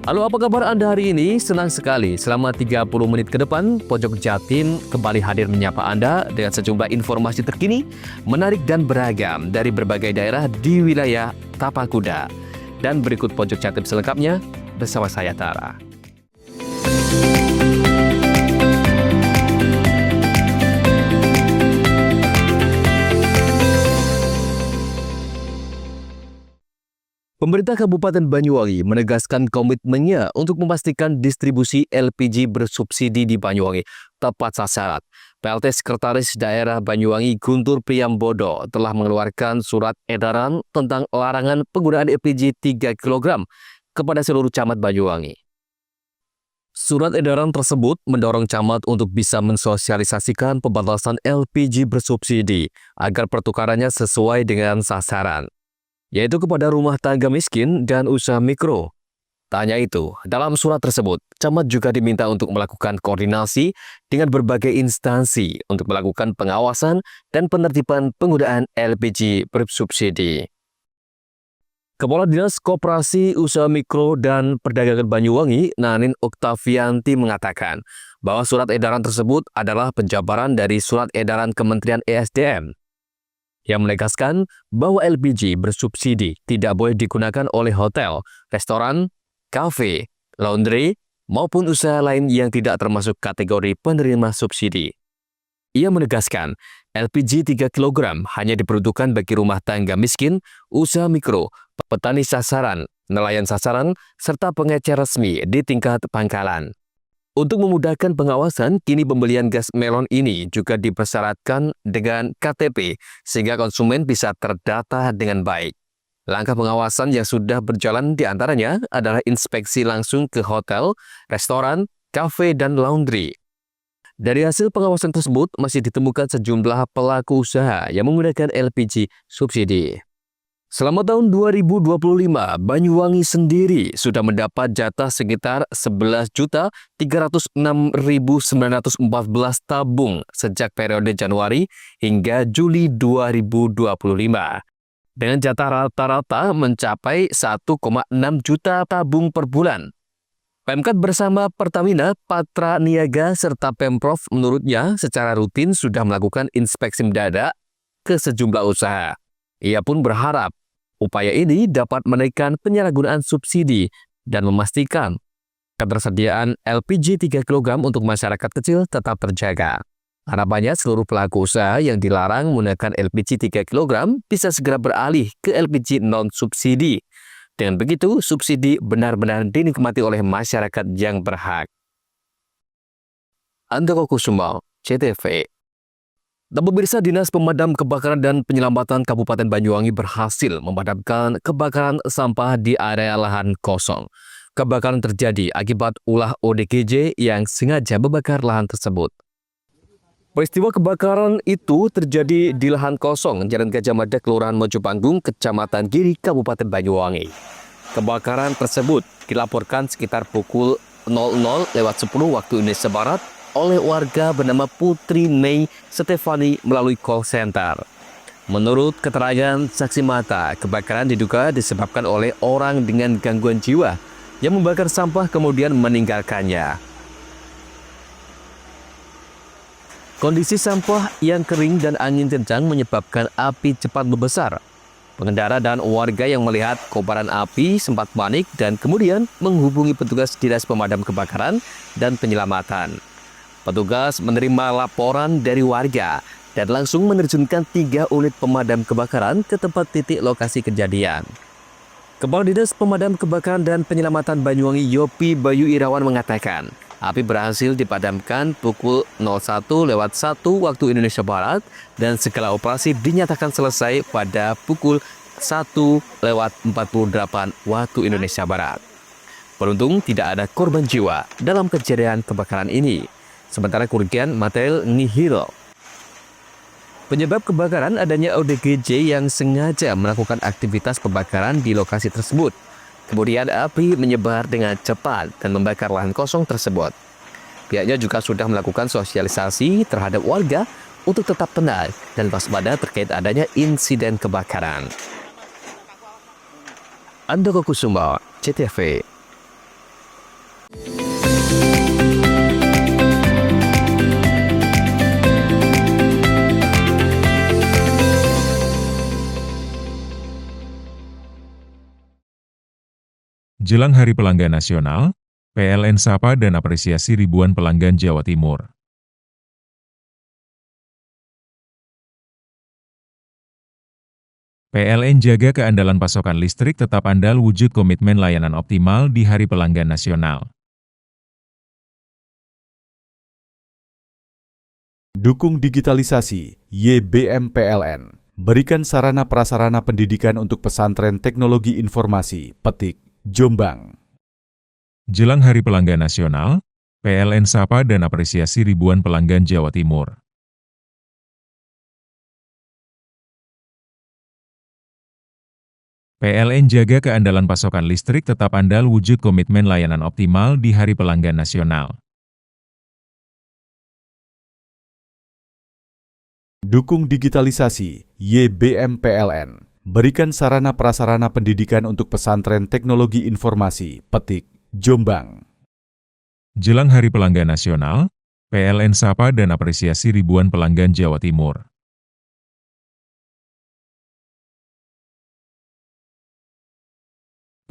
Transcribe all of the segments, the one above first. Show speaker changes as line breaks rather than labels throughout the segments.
Halo, apa kabar Anda hari ini? Senang sekali selama 30 menit ke depan Pojok Jatim kembali hadir menyapa Anda dengan sejumlah informasi terkini, menarik dan beragam dari berbagai daerah di wilayah Tapakuda. Dan berikut Pojok Jatim selengkapnya bersama saya Tara. Pemerintah Kabupaten Banyuwangi menegaskan komitmennya untuk memastikan distribusi LPG bersubsidi di Banyuwangi tepat sasaran. PLT Sekretaris Daerah Banyuwangi Guntur Priyambodo telah mengeluarkan surat edaran tentang larangan penggunaan LPG 3 kg kepada seluruh camat Banyuwangi. Surat edaran tersebut mendorong camat untuk bisa mensosialisasikan pembatasan LPG bersubsidi agar pertukarannya sesuai dengan sasaran, yaitu kepada rumah tangga miskin dan usaha mikro. Tak hanya itu, dalam surat tersebut, camat juga diminta untuk melakukan koordinasi dengan berbagai instansi untuk melakukan pengawasan dan penertiban penggunaan LPG bersubsidi. Kepala Dinas Koperasi Usaha Mikro dan Perdagangan Banyuwangi, Nanin Oktavianti mengatakan bahwa surat edaran tersebut adalah penjabaran dari surat edaran Kementerian ESDM yang menegaskan bahwa LPG bersubsidi tidak boleh digunakan oleh hotel, restoran, kafe, laundry, maupun usaha lain yang tidak termasuk kategori penerima subsidi. Ia menegaskan, LPG 3 kg hanya diperuntukkan bagi rumah tangga miskin, usaha mikro, petani sasaran, nelayan sasaran, serta pengecer resmi di tingkat pangkalan. Untuk memudahkan pengawasan, kini pembelian gas melon ini juga dipersyaratkan dengan KTP sehingga konsumen bisa terdata dengan baik. Langkah pengawasan yang sudah berjalan diantaranya adalah inspeksi langsung ke hotel, restoran, kafe, dan laundry. Dari hasil pengawasan tersebut masih ditemukan sejumlah pelaku usaha yang menggunakan LPG subsidi. Selama tahun 2025, Banyuwangi sendiri sudah mendapat jatah sekitar 11.306.914 tabung sejak periode Januari hingga Juli 2025. Dengan jatah rata-rata mencapai 1,6 juta tabung per bulan. Pemkad bersama Pertamina, Patra Niaga, serta Pemprov menurutnya secara rutin sudah melakukan inspeksi mendadak ke sejumlah usaha. Ia pun berharap upaya ini dapat menaikkan penyalahgunaan subsidi dan memastikan ketersediaan LPG 3 kg untuk masyarakat kecil tetap terjaga. Harapannya seluruh pelaku usaha yang dilarang menggunakan LPG 3 kg bisa segera beralih ke LPG non-subsidi. Dengan begitu, subsidi benar-benar dinikmati oleh masyarakat yang berhak. Andoko Kusuma, CTV. Dan pemirsa, Dinas Pemadam Kebakaran dan Penyelamatan Kabupaten Banyuwangi berhasil memadamkan kebakaran sampah di area lahan kosong. Kebakaran terjadi akibat ulah ODGJ yang sengaja membakar lahan tersebut. Peristiwa kebakaran itu terjadi di lahan kosong Jalan Gajah Mada, Kelurahan Mojopanggung, Kecamatan Giri, Kabupaten Banyuwangi. Kebakaran tersebut dilaporkan sekitar pukul 00.10 waktu Indonesia Barat oleh warga bernama Putri Mei Stefani melalui call center. Menurut keterangan saksi mata, kebakaran diduga disebabkan oleh orang dengan gangguan jiwa yang membakar sampah kemudian meninggalkannya. Kondisi sampah yang kering dan angin kencang menyebabkan api cepat membesar. Pengendara dan warga yang melihat kobaran api sempat panik dan kemudian menghubungi petugas Dinas Pemadam Kebakaran dan Penyelamatan. Petugas menerima laporan dari warga dan langsung menerjunkan 3 unit pemadam kebakaran ke tempat titik lokasi kejadian. Kepala Dinas Pemadam Kebakaran dan Penyelamatan Banyuwangi Yopi Bayu Irawan mengatakan, api berhasil dipadamkan pukul 01.01 waktu Indonesia Barat dan segala operasi dinyatakan selesai pada pukul 1.48 waktu Indonesia Barat. Beruntung tidak ada korban jiwa dalam kejadian kebakaran ini, sementara kerugian material nihil. Penyebab kebakaran adanya ODGJ yang sengaja melakukan aktivitas pembakaran di lokasi tersebut. Kemudian api menyebar dengan cepat dan membakar lahan kosong tersebut. Pihaknya juga sudah melakukan sosialisasi terhadap warga untuk tetap tenang dan waspada terkait adanya insiden kebakaran. Andoko Kusuma, CTV.
Jelang Hari Pelanggan Nasional, PLN sapa dan apresiasi ribuan pelanggan Jawa Timur. PLN jaga keandalan pasokan listrik tetap andal wujud komitmen layanan optimal di Hari Pelanggan Nasional.
Dukung digitalisasi, YBM PLN. Berikan sarana prasarana pendidikan untuk pesantren teknologi informasi, Petik, Jombang.
Jelang Hari Pelanggan Nasional, PLN sapa dan apresiasi ribuan pelanggan Jawa Timur. PLN jaga keandalan pasokan listrik tetap andal wujud komitmen layanan optimal di Hari Pelanggan Nasional.
Dukung digitalisasi, YBM PLN. Berikan sarana prasarana pendidikan untuk pesantren teknologi informasi, Petik, Jombang.
Jelang Hari Pelanggan Nasional, PLN sapa dan apresiasi ribuan pelanggan Jawa Timur.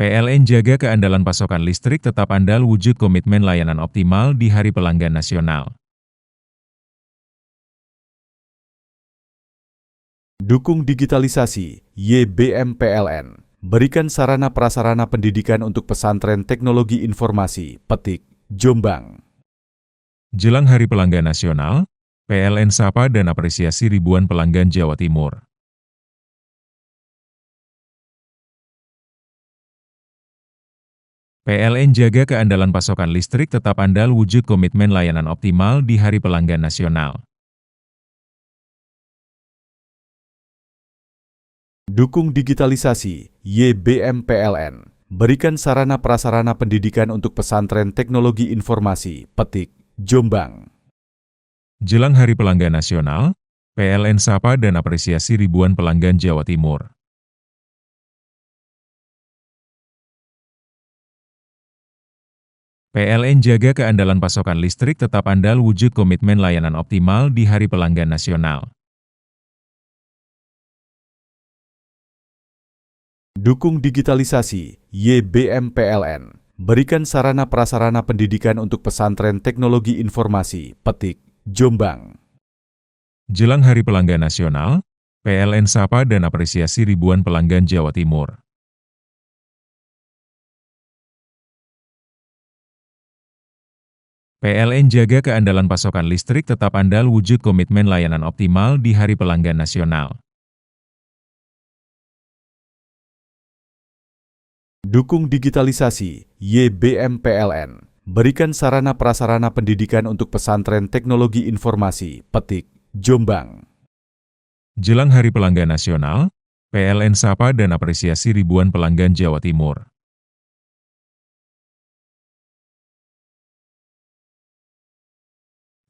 PLN jaga keandalan pasokan listrik tetap andal wujud komitmen layanan optimal di Hari Pelanggan Nasional.
Dukung digitalisasi, YBM PLN. Berikan sarana prasarana pendidikan untuk pesantren teknologi informasi, Petik, Jombang.
Jelang Hari Pelanggan Nasional, PLN sapa dan apresiasi ribuan pelanggan Jawa Timur. PLN jaga keandalan pasokan listrik tetap andal wujud komitmen layanan optimal di Hari Pelanggan Nasional.
Dukung digitalisasi, YBM PLN. Berikan sarana prasarana pendidikan untuk pesantren teknologi informasi, Petik, Jombang.
Jelang Hari Pelanggan Nasional, PLN sapa dan apresiasi ribuan pelanggan Jawa Timur. PLN jaga keandalan pasokan listrik tetap andal wujud komitmen layanan optimal di Hari Pelanggan Nasional.
Dukung digitalisasi, YBM PLN. Berikan sarana prasarana pendidikan untuk pesantren teknologi informasi, Petik, Jombang.
Jelang Hari Pelanggan Nasional, PLN sapa dan apresiasi ribuan pelanggan Jawa Timur. PLN jaga keandalan pasokan listrik tetap andal wujud komitmen layanan optimal di Hari Pelanggan Nasional.
Dukung digitalisasi, YBM PLN. Berikan sarana prasarana pendidikan untuk pesantren teknologi informasi, Petik, Jombang.
Jelang Hari Pelanggan Nasional, PLN sapa dan apresiasi ribuan pelanggan Jawa Timur.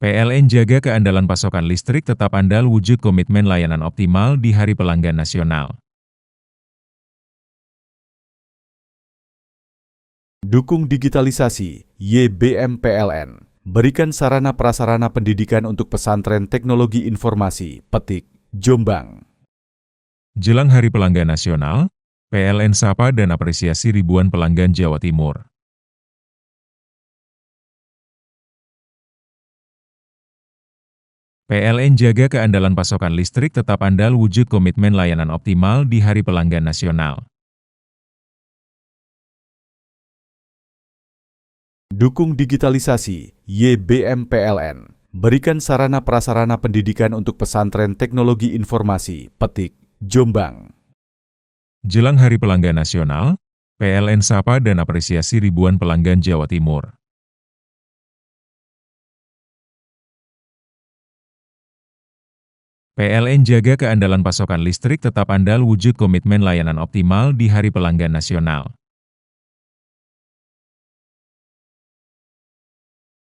PLN jaga keandalan pasokan listrik tetap andal wujud komitmen layanan optimal di Hari Pelanggan Nasional.
Dukung digitalisasi, YBM PLN. Berikan sarana prasarana pendidikan untuk pesantren teknologi informasi, Petik, Jombang.
Jelang Hari Pelanggan Nasional, PLN sapa dan apresiasi ribuan pelanggan Jawa Timur. PLN jaga keandalan pasokan listrik tetap andal wujud komitmen layanan optimal di Hari Pelanggan Nasional.
Dukung digitalisasi, YBM PLN. Berikan sarana prasarana pendidikan untuk pesantren teknologi informasi, Petik, Jombang.
Jelang Hari Pelanggan Nasional, PLN sapa dan apresiasi ribuan pelanggan Jawa Timur. PLN jaga keandalan pasokan listrik tetap andal wujud komitmen layanan optimal di Hari Pelanggan Nasional.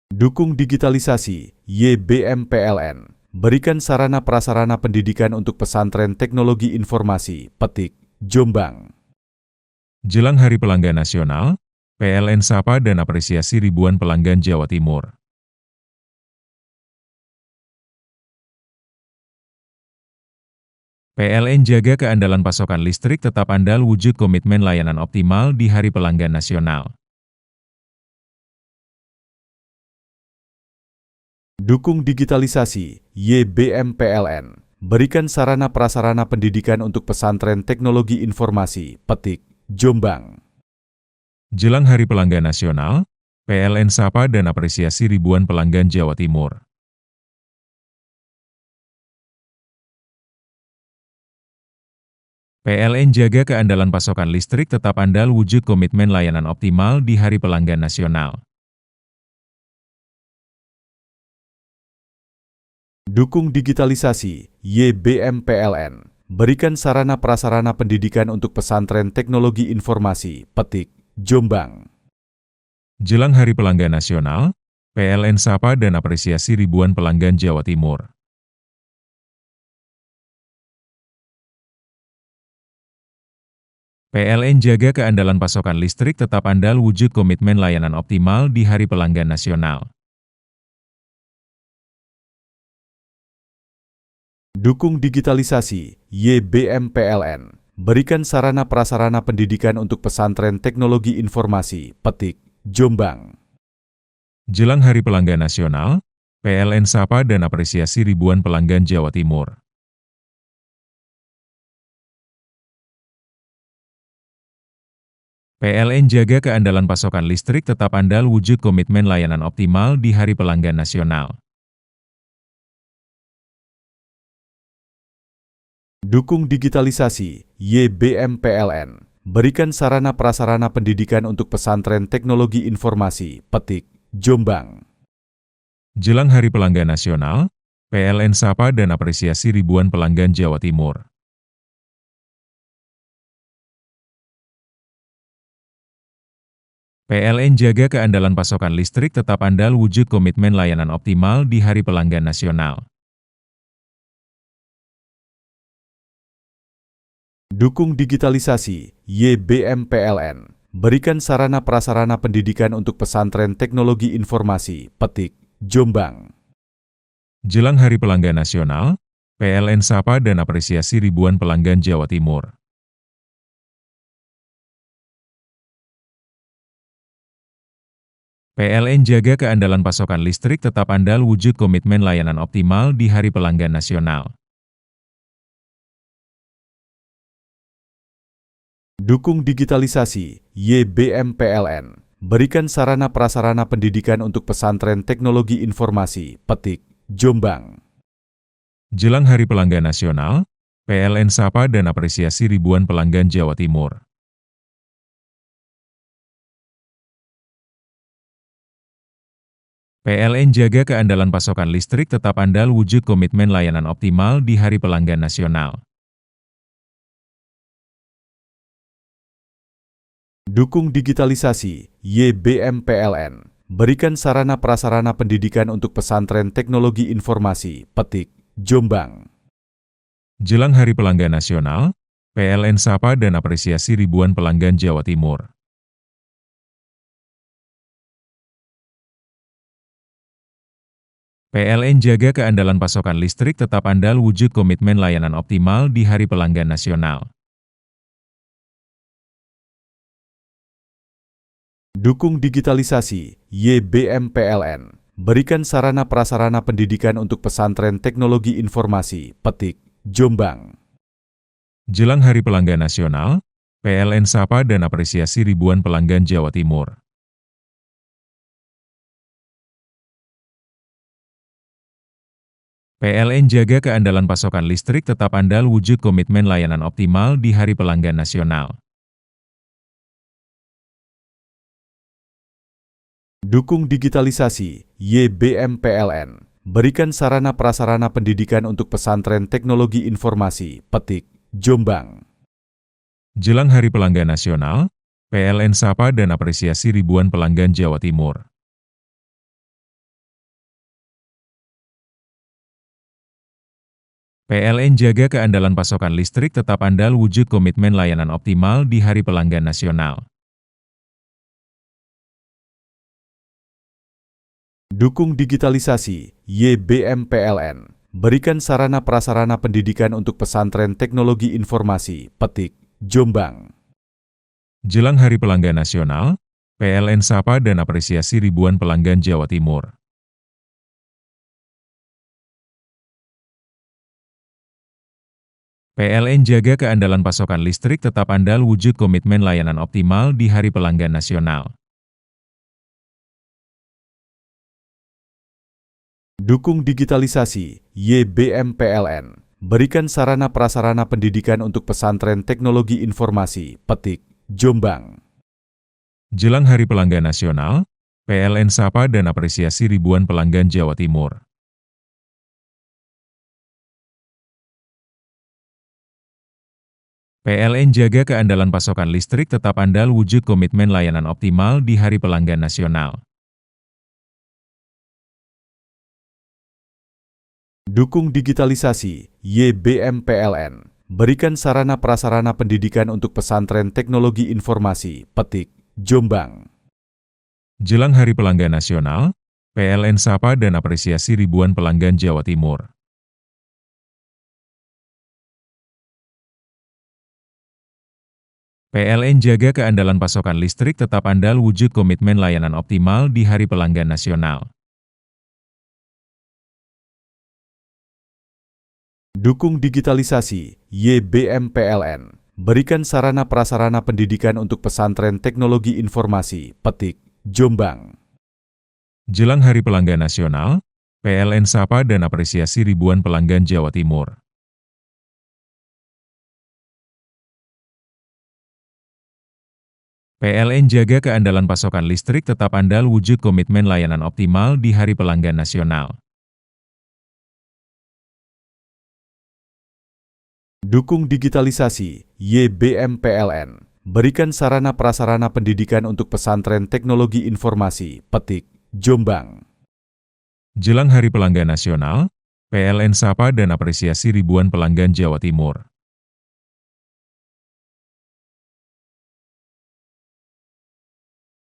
Dukung digitalisasi, YBM PLN. Berikan sarana prasarana pendidikan untuk pesantren teknologi informasi, Petik, Jombang.
Jelang Hari Pelanggan Nasional, PLN sapa dan apresiasi ribuan pelanggan Jawa Timur. PLN jaga keandalan pasokan listrik tetap andal wujud komitmen layanan optimal di Hari Pelanggan Nasional.
Dukung digitalisasi, YBM PLN. Berikan sarana prasarana pendidikan untuk pesantren teknologi informasi, Petik, Jombang.
Jelang Hari Pelanggan Nasional, PLN sapa dan apresiasi ribuan pelanggan Jawa Timur. PLN jaga keandalan pasokan listrik tetap andal wujud komitmen layanan optimal di Hari Pelanggan Nasional.
Dukung digitalisasi, YBM PLN. Berikan sarana prasarana pendidikan untuk pesantren teknologi informasi, Petik, Jombang.
Jelang Hari Pelanggan Nasional, PLN sapa dan apresiasi ribuan pelanggan Jawa Timur. PLN jaga keandalan pasokan listrik tetap andal wujud komitmen layanan optimal di Hari Pelanggan Nasional.
Dukung digitalisasi, YBM PLN. Berikan sarana prasarana pendidikan untuk pesantren teknologi informasi, Petik, Jombang.
Jelang Hari Pelanggan Nasional, PLN sapa dan apresiasi ribuan pelanggan Jawa Timur. PLN jaga keandalan pasokan listrik tetap andal wujud komitmen layanan optimal di Hari Pelanggan Nasional.
Dukung digitalisasi, YBM PLN. Berikan sarana prasarana pendidikan untuk pesantren teknologi informasi, Petik, Jombang.
Jelang Hari Pelanggan Nasional, PLN sapa dan apresiasi ribuan pelanggan Jawa Timur. PLN jaga keandalan pasokan listrik tetap andal wujud komitmen layanan optimal di Hari Pelanggan Nasional.
Dukung digitalisasi, YBM PLN. Berikan sarana prasarana pendidikan untuk pesantren teknologi informasi, Petik, Jombang.
Jelang Hari Pelanggan Nasional, PLN sapa dan apresiasi ribuan pelanggan Jawa Timur. PLN jaga keandalan pasokan listrik tetap andal wujud komitmen layanan optimal di Hari Pelanggan Nasional.
Dukung digitalisasi, YBM PLN. Berikan sarana prasarana pendidikan untuk pesantren teknologi informasi, Petik, Jombang.
Jelang Hari Pelanggan Nasional, PLN sapa dan apresiasi ribuan pelanggan Jawa Timur. PLN jaga keandalan pasokan listrik tetap andal wujud komitmen layanan optimal di Hari Pelanggan Nasional.
Dukung digitalisasi, YBM PLN. Berikan sarana prasarana pendidikan untuk pesantren teknologi informasi, Petik, Jombang.
Jelang Hari Pelanggan Nasional, PLN sapa dan apresiasi ribuan pelanggan Jawa Timur. PLN jaga keandalan pasokan listrik tetap andal wujud komitmen layanan optimal di Hari Pelanggan Nasional.
Dukung digitalisasi, YBM PLN. Berikan sarana prasarana pendidikan untuk pesantren teknologi informasi, Petik, Jombang.
Jelang Hari Pelanggan Nasional, PLN sapa dan apresiasi ribuan pelanggan Jawa Timur. PLN jaga keandalan pasokan listrik tetap andal wujud komitmen layanan optimal di Hari Pelanggan Nasional.
Dukung digitalisasi, YBM PLN. berikan sarana prasarana pendidikan untuk pesantren teknologi informasi, Petik, Jombang.
Jelang Hari Pelanggan Nasional, PLN sapa dan apresiasi ribuan pelanggan Jawa Timur. PLN jaga keandalan pasokan listrik tetap andal wujud komitmen layanan optimal di Hari Pelanggan Nasional.
Dukung digitalisasi, YBM PLN. Berikan sarana prasarana pendidikan untuk pesantren teknologi informasi, Petik, Jombang.
Jelang Hari Pelanggan Nasional, PLN sapa dan apresiasi ribuan pelanggan Jawa Timur. PLN jaga keandalan pasokan listrik tetap andal wujud komitmen layanan optimal di Hari Pelanggan Nasional.
Dukung digitalisasi, YBM PLN. Berikan sarana prasarana pendidikan untuk pesantren teknologi informasi, Petik, Jombang.
Jelang Hari Pelanggan Nasional, PLN sapa dan apresiasi ribuan pelanggan Jawa Timur. PLN jaga keandalan pasokan listrik tetap andal wujud komitmen layanan optimal di Hari Pelanggan Nasional.
Dukung digitalisasi, YBM PLN. Berikan sarana prasarana pendidikan untuk pesantren teknologi informasi, Petik, Jombang.
Jelang Hari Pelanggan Nasional, PLN sapa dan apresiasi ribuan pelanggan Jawa Timur. PLN jaga keandalan pasokan listrik tetap andal wujud komitmen layanan optimal di Hari Pelanggan Nasional.
Dukung digitalisasi, YBM PLN. Berikan sarana prasarana pendidikan untuk pesantren teknologi informasi, Petik, Jombang.
Jelang Hari Pelanggan Nasional, PLN sapa dan apresiasi ribuan pelanggan Jawa Timur. PLN jaga keandalan pasokan listrik tetap andal wujud komitmen layanan optimal di Hari Pelanggan Nasional.
Dukung digitalisasi, YBM PLN. Berikan sarana prasarana pendidikan untuk pesantren teknologi informasi, Petik, Jombang.
Jelang Hari Pelanggan Nasional, PLN sapa dan apresiasi ribuan pelanggan Jawa Timur.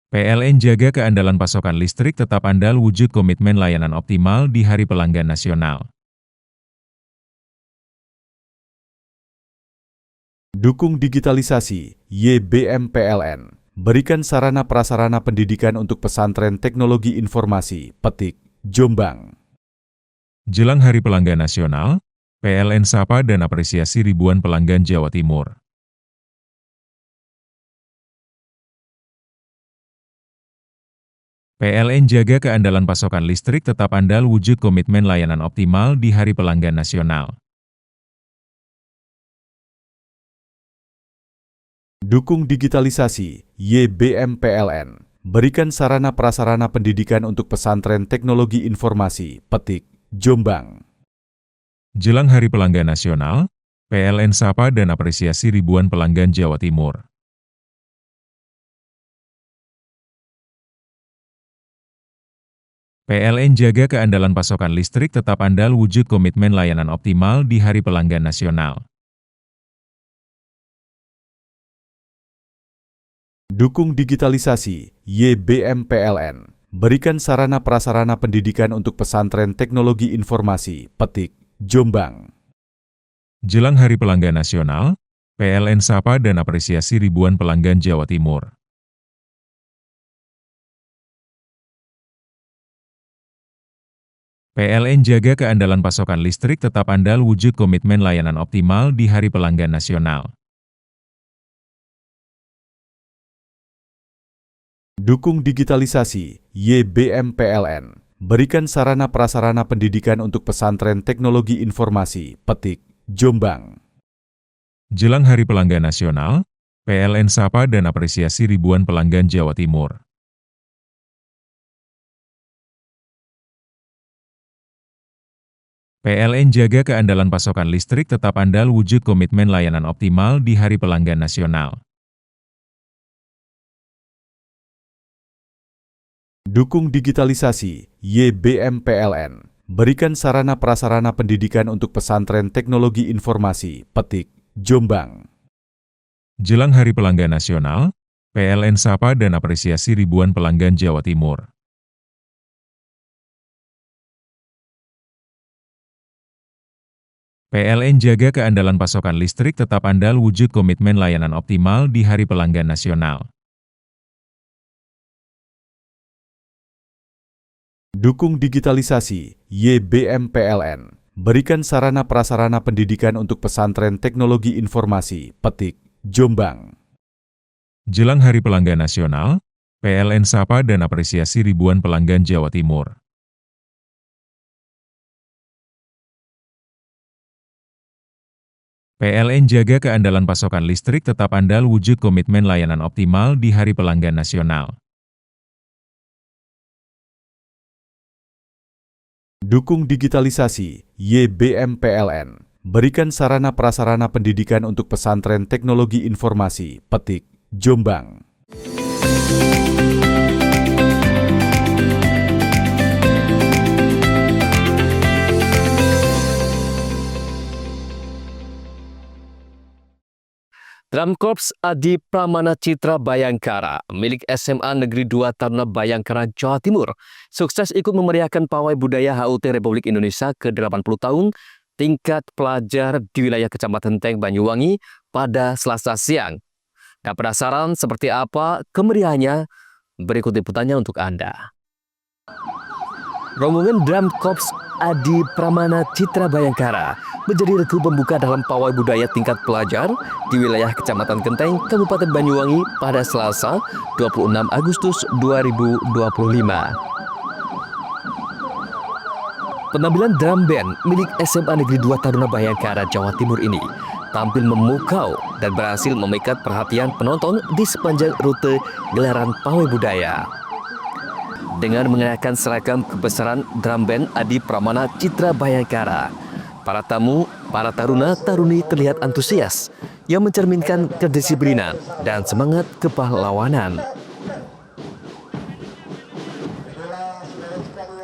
PLN jaga keandalan pasokan listrik tetap andal wujud komitmen layanan optimal di Hari Pelanggan Nasional.
Dukung digitalisasi, YBM PLN. Berikan sarana prasarana pendidikan untuk pesantren teknologi informasi, Petik, Jombang.
Jelang Hari Pelanggan Nasional, PLN sapa dan apresiasi ribuan pelanggan Jawa Timur. PLN jaga keandalan pasokan listrik tetap andal wujud komitmen layanan optimal di Hari Pelanggan Nasional.
Dukung digitalisasi, YBM PLN. Berikan sarana prasarana pendidikan untuk pesantren teknologi informasi, Petik, Jombang.
Jelang Hari Pelanggan Nasional, PLN sapa dan apresiasi ribuan pelanggan Jawa Timur. PLN jaga keandalan pasokan listrik tetap andal wujud komitmen layanan optimal di Hari Pelanggan Nasional.
Dukung digitalisasi, YBM PLN. Berikan sarana prasarana pendidikan untuk pesantren teknologi informasi, Petik, Jombang.
Jelang Hari Pelanggan Nasional, PLN sapa dan apresiasi ribuan pelanggan Jawa Timur. PLN jaga keandalan pasokan listrik tetap andal wujud komitmen layanan optimal di Hari Pelanggan Nasional.
Dukung digitalisasi, YBM PLN. Berikan sarana prasarana pendidikan untuk pesantren teknologi informasi, Petik, Jombang.
Jelang Hari Pelanggan Nasional, PLN sapa dan apresiasi ribuan pelanggan Jawa Timur. PLN jaga keandalan pasokan listrik tetap andal wujud komitmen layanan optimal di Hari Pelanggan Nasional.
Dukung digitalisasi, YBM PLN. Berikan sarana prasarana pendidikan untuk pesantren teknologi informasi, Petik, Jombang.
Jelang Hari Pelanggan Nasional, PLN sapa dan apresiasi ribuan pelanggan Jawa Timur. PLN jaga keandalan pasokan listrik tetap andal wujud komitmen layanan optimal di Hari Pelanggan Nasional.
Dukung digitalisasi, YBM PLN. Berikan sarana prasarana pendidikan untuk pesantren teknologi informasi, Petik, Jombang.
Jelang Hari Pelanggan Nasional, PLN sapa dan apresiasi ribuan pelanggan Jawa Timur. PLN jaga keandalan pasokan listrik tetap andal wujud komitmen layanan optimal di Hari Pelanggan Nasional.
Dukung digitalisasi, YBM PLN. Berikan sarana prasarana pendidikan untuk pesantren teknologi informasi, Petik, Jombang.
Drum Corps Adi Pramana Citra Bayangkara, milik SMA Negeri 2 Taruna Bayangkara, Jawa Timur, sukses ikut memeriahkan Pawai Budaya HUT Republik Indonesia ke-80 tahun tingkat pelajar di wilayah Kecamatan Teng, Banyuwangi pada Selasa siang. Dan penasaran seperti apa kemeriahannya? Berikut liputannya untuk Anda. Rombongan Drum Corps Adi Pramana Citra Bayangkara menjadi regu pembuka dalam pawai budaya tingkat pelajar di wilayah Kecamatan Genteng, Kabupaten Banyuwangi pada Selasa 26 Agustus 2025. Penampilan drum band milik SMA Negeri 2 Taruna Bayangkara, Jawa Timur ini tampil memukau dan berhasil memikat perhatian penonton di sepanjang rute gelaran pawai budaya. Dengan mengenakan seragam kebesaran drum band Adi Pramana Citra Bayangkara, para tamu, para taruna-taruni terlihat antusias yang mencerminkan kedisiplinan dan semangat kepahlawanan.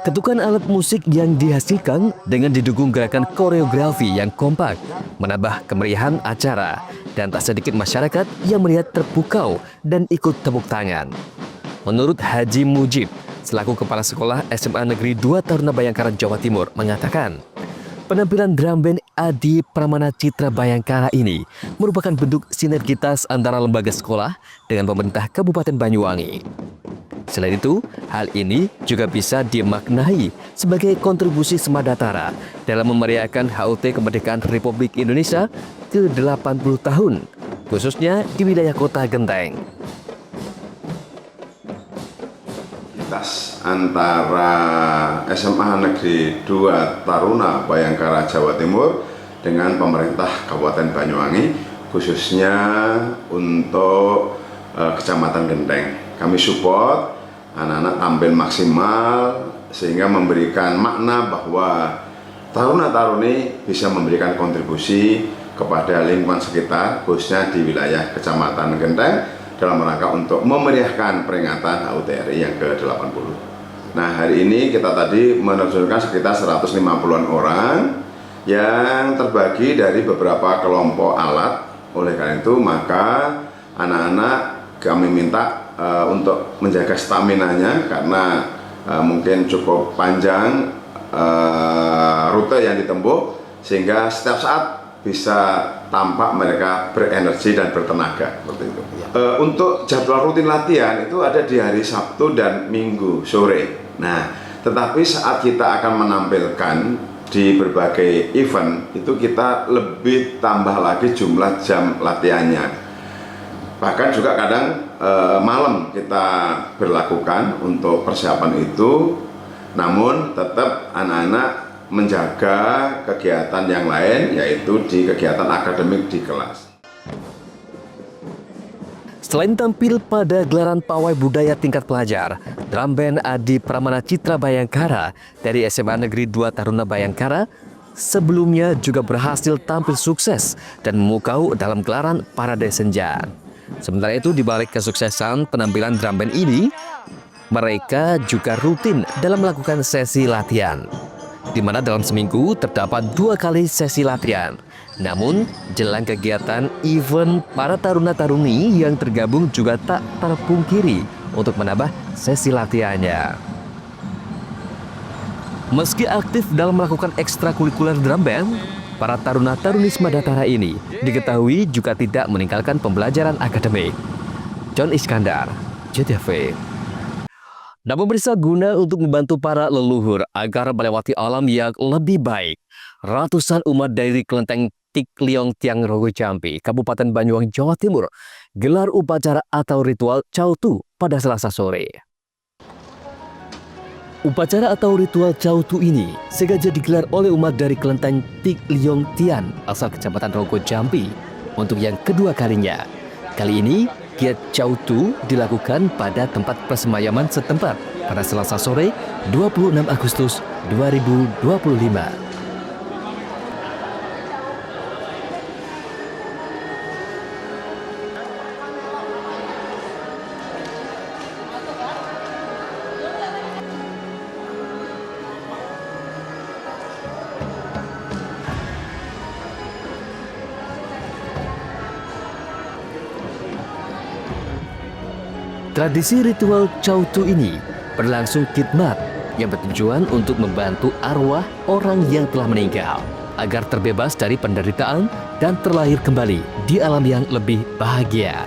Ketukan alat musik yang dihasilkan dengan didukung gerakan koreografi yang kompak menambah kemeriahan acara, dan tak sedikit masyarakat yang melihat terpukau dan ikut tepuk tangan. Menurut Haji Mujib, selaku Kepala Sekolah SMA Negeri 2 Taruna Bayangkara, Jawa Timur, mengatakan penampilan drum band Adi Pramana Citra Bayangkara ini merupakan bentuk sinergitas antara lembaga sekolah dengan pemerintah Kabupaten Banyuwangi. Selain itu, hal ini juga bisa dimaknai sebagai kontribusi Semandatara dalam memeriahkan HUT Kemerdekaan Republik Indonesia ke-80 tahun, khususnya di wilayah Kota Genteng.
Antara SMA Negeri 2 Taruna Bayangkara, Jawa Timur dengan pemerintah Kabupaten Banyuwangi, khususnya untuk Kecamatan Genteng. Kami support anak-anak tampil maksimal sehingga memberikan makna bahwa taruna-taruni bisa memberikan kontribusi kepada lingkungan sekitar, khususnya di wilayah Kecamatan Genteng, dalam rangka untuk memeriahkan peringatan HUT RI yang ke-80. Nah, hari ini kita tadi menerjunkan sekitar 150-an orang yang terbagi dari beberapa kelompok alat. Oleh karena itu, maka anak-anak kami minta untuk menjaga staminanya karena mungkin cukup panjang rute yang ditempuh, sehingga setiap saat bisa tampak mereka berenergi dan bertenaga seperti itu. Untuk jadwal rutin latihan itu ada di hari Sabtu dan Minggu sore. Nah, tetapi saat kita akan menampilkan di berbagai event itu kita lebih tambah lagi jumlah jam latihannya. Bahkan juga kadang malam kita berlakukan untuk persiapan itu. Namun tetap anak-anak menjaga kegiatan yang lain, yaitu di kegiatan akademik di kelas.
Selain tampil pada gelaran pawai budaya tingkat pelajar, drum band Adi Pramana Citra Bayangkara dari SMA Negeri 2 Taruna Bayangkara sebelumnya juga berhasil tampil sukses dan memukau dalam gelaran Parade Senja. Sementara itu, di balik kesuksesan penampilan drum band ini, mereka juga rutin dalam melakukan sesi latihan, di mana dalam seminggu terdapat 2 kali sesi latihan. Namun, jelang kegiatan event, para taruna-taruni yang tergabung juga tak terpungkiri untuk menambah sesi latihannya. Meski aktif dalam melakukan ekstrakurikuler drum band, para taruna-taruni Semadataran ini diketahui juga tidak meninggalkan pembelajaran akademik. John Iskandar, JTV. Namun pemirsa, guna untuk membantu para leluhur agar melewati alam yang lebih baik, ratusan umat dari kelenteng Tik Liong Tiang Rogo Jambi, Kabupaten Banyuwangi, Jawa Timur, gelar upacara atau ritual Cautu pada Selasa sore. Upacara atau ritual Cautu ini sengaja digelar oleh umat dari kelenteng Tik Liong Tian asal Kecamatan Rogo Jambi untuk yang kedua kalinya. Kali ini, giat Cautu dilakukan pada tempat persemayaman setempat pada Selasa sore 26 Agustus 2025. Tradisi ritual Cautu ini berlangsung khidmat yang bertujuan untuk membantu arwah orang yang telah meninggal agar terbebas dari penderitaan dan terlahir kembali di alam yang lebih bahagia.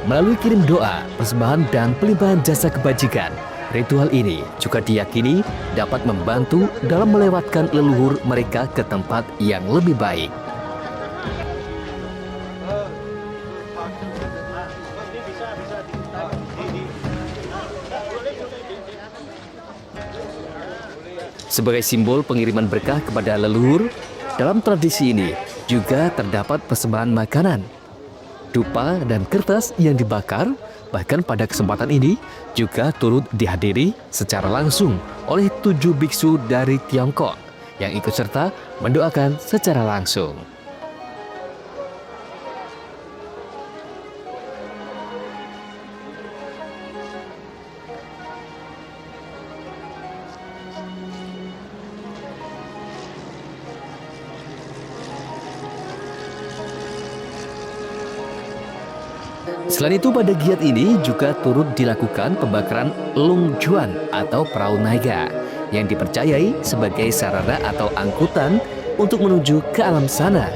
Melalui kirim doa, persembahan, dan pelimpahan jasa kebajikan, ritual ini juga diyakini dapat membantu dalam melewatkan leluhur mereka ke tempat yang lebih baik. Sebagai simbol pengiriman berkah kepada leluhur, dalam tradisi ini juga terdapat persembahan makanan, dupa, dan kertas yang dibakar. Bahkan pada kesempatan ini juga turut dihadiri secara langsung oleh 7 biksu dari Tiongkok yang ikut serta mendoakan secara langsung. Selain itu, pada giat ini juga turut dilakukan pembakaran Lung Juan atau perahu naga yang dipercayai sebagai sarana atau angkutan untuk menuju ke alam sana.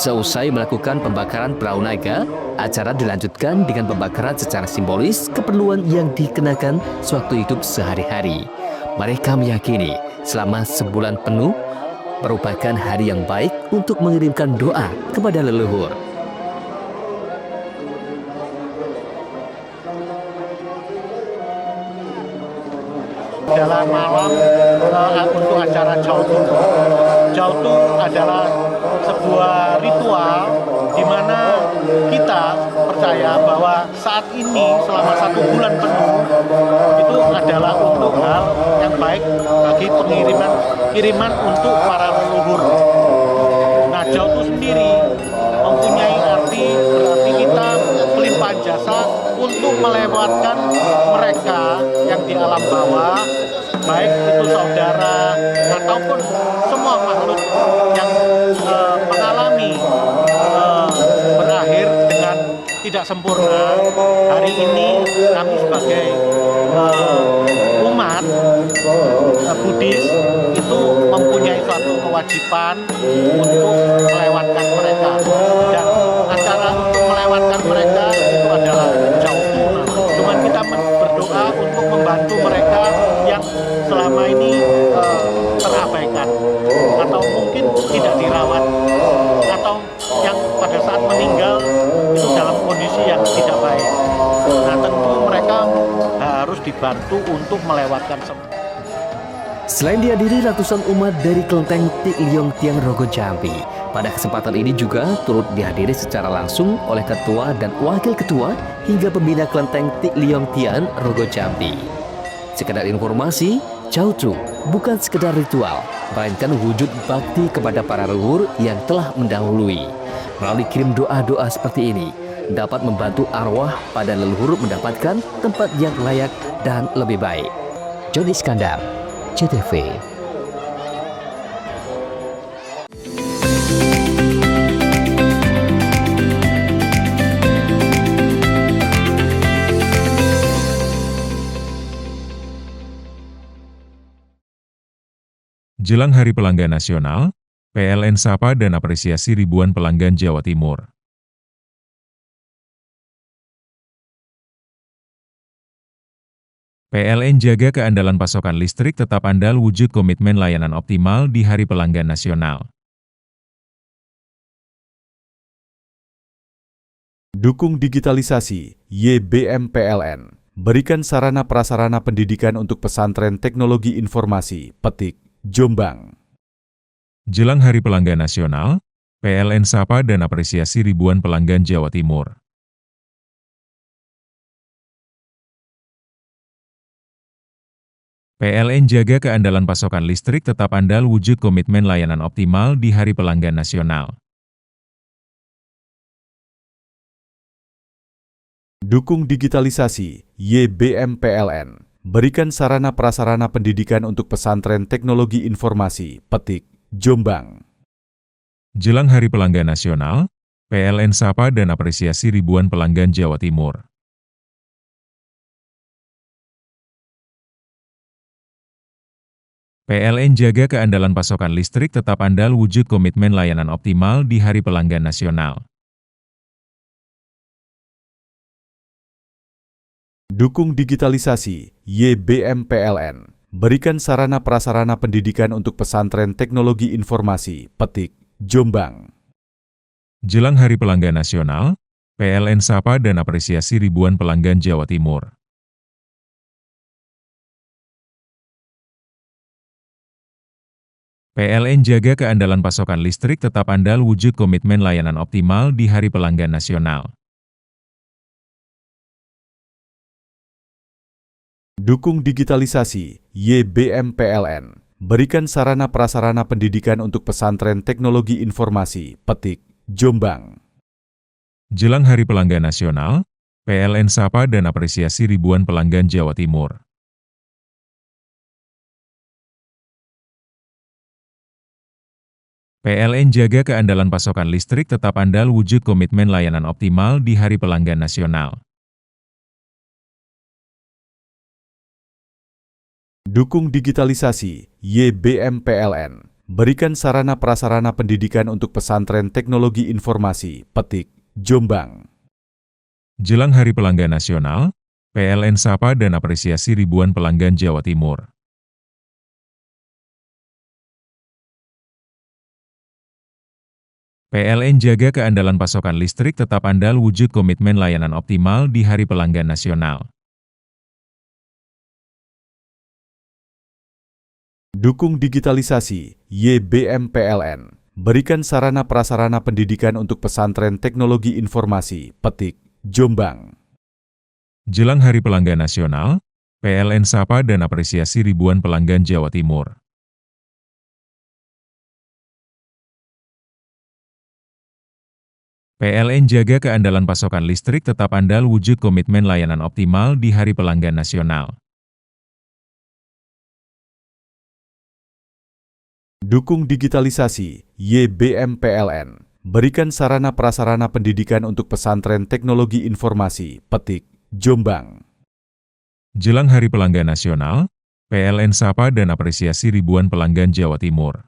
Seusai melakukan pembakaran perahu naga, acara dilanjutkan dengan pembakaran secara simbolis keperluan yang dikenakan sewaktu hidup sehari-hari. Mereka meyakini selama sebulan penuh merupakan hari yang baik untuk mengirimkan doa kepada leluhur.
Adalah malam untuk acara Jautu. Jautu adalah sebuah ritual di mana kita percaya bahwa saat ini selama 1 bulan penuh itu adalah untuk hal yang baik bagi kiriman untuk para leluhur. Nah, Jautu sendiri mempunyai arti berarti kita pelimpahan jasa untuk melewatkan mereka yang di alam bawah, baik itu saudara ataupun semua makhluk yang mengalami berakhir dengan tidak sempurna. Hari ini kami sebagai umat Buddhis itu mempunyai suatu kewajiban untuk melewatkan mereka, dan acara untuk melewatkan mereka itu adalah Jautu. Cuman kita berdoa untuk membantu mereka yang selama ini terabaikan atau mungkin tidak dirawat atau yang pada saat meninggal itu dalam kondisi yang tidak baik. Nah, tentu mereka harus dibantu untuk melewatkan semua.
Selain dihadiri ratusan umat dari kelenteng Tik Liong Tiang Rogo Jambi, pada kesempatan ini juga turut dihadiri secara langsung oleh ketua dan wakil ketua hingga pembina kelenteng Tik Liong Tiang Rogo Jambi. Sekedar informasi, Jautu bukan sekedar ritual, melainkan wujud bakti kepada para leluhur yang telah mendahului. Melalui kirim doa-doa seperti ini, dapat membantu arwah pada leluhur mendapatkan tempat yang layak dan lebih baik. Joni Iskandar, CTV.
Jelang Hari Pelanggan Nasional, PLN sapa dan apresiasi ribuan pelanggan Jawa Timur. PLN jaga keandalan pasokan listrik tetap andal wujud komitmen layanan optimal di Hari Pelanggan Nasional.
Dukung digitalisasi, YBM PLN. Berikan sarana prasarana pendidikan untuk pesantren teknologi informasi, Petik, Jombang.
Jelang Hari Pelanggan Nasional, PLN sapa dan apresiasi ribuan pelanggan Jawa Timur. PLN jaga keandalan pasokan listrik tetap andal wujud komitmen layanan optimal di Hari Pelanggan Nasional.
Dukung digitalisasi, YBM PLN. Berikan sarana prasarana pendidikan untuk pesantren teknologi informasi, Petik, Jombang.
Jelang Hari Pelanggan Nasional, PLN sapa dan apresiasi ribuan pelanggan Jawa Timur. PLN jaga keandalan pasokan listrik tetap andal wujud komitmen layanan optimal di Hari Pelanggan Nasional.
Dukung digitalisasi, YBM PLN. Berikan sarana prasarana pendidikan untuk pesantren teknologi informasi, Petik, Jombang.
Jelang Hari Pelanggan Nasional, PLN sapa dan apresiasi ribuan pelanggan Jawa Timur. PLN jaga keandalan pasokan listrik tetap andal wujud komitmen layanan optimal di Hari Pelanggan Nasional.
Dukung digitalisasi, YBM PLN. Berikan sarana prasarana pendidikan untuk pesantren teknologi informasi, Petik, Jombang.
Jelang Hari Pelanggan Nasional, PLN sapa dan apresiasi ribuan pelanggan Jawa Timur. PLN jaga keandalan pasokan listrik tetap andal wujud komitmen layanan optimal di Hari Pelanggan Nasional.
Dukung digitalisasi, YBM PLN. berikan sarana prasarana pendidikan untuk pesantren teknologi informasi, Petik, Jombang.
Jelang Hari Pelanggan Nasional, PLN sapa dan apresiasi ribuan pelanggan Jawa Timur. PLN jaga keandalan pasokan listrik tetap andal wujud komitmen layanan optimal di Hari Pelanggan Nasional.
Dukung digitalisasi, YBM PLN. Berikan sarana prasarana pendidikan untuk pesantren teknologi informasi, Petik, Jombang.
Jelang Hari Pelanggan Nasional, PLN sapa dan apresiasi ribuan pelanggan Jawa Timur. PLN jaga keandalan pasokan listrik tetap andal wujud komitmen layanan optimal di Hari Pelanggan Nasional.
Dukung digitalisasi, YBM PLN. Berikan sarana prasarana pendidikan untuk pesantren teknologi informasi, Petik, Jombang.
Jelang Hari Pelanggan Nasional, PLN sapa dan apresiasi ribuan pelanggan Jawa Timur.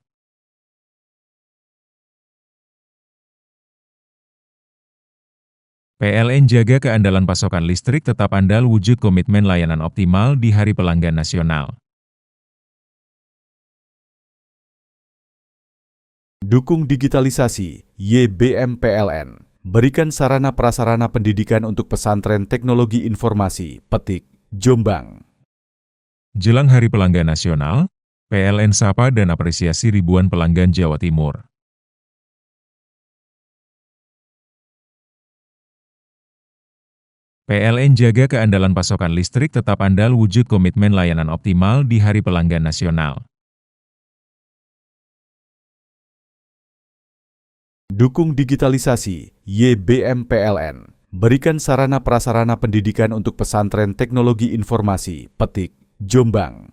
PLN jaga keandalan pasokan listrik tetap andal wujud komitmen layanan optimal di Hari Pelanggan Nasional.
Dukung digitalisasi, YBM PLN. Berikan sarana prasarana pendidikan untuk pesantren teknologi informasi, Petik, Jombang.
Jelang Hari Pelanggan Nasional, PLN sapa dan apresiasi ribuan pelanggan Jawa Timur. PLN jaga keandalan pasokan listrik tetap andal wujud komitmen layanan optimal di Hari Pelanggan Nasional.
Dukung digitalisasi, YBM PLN. Berikan sarana prasarana pendidikan untuk pesantren teknologi informasi, Petik, Jombang.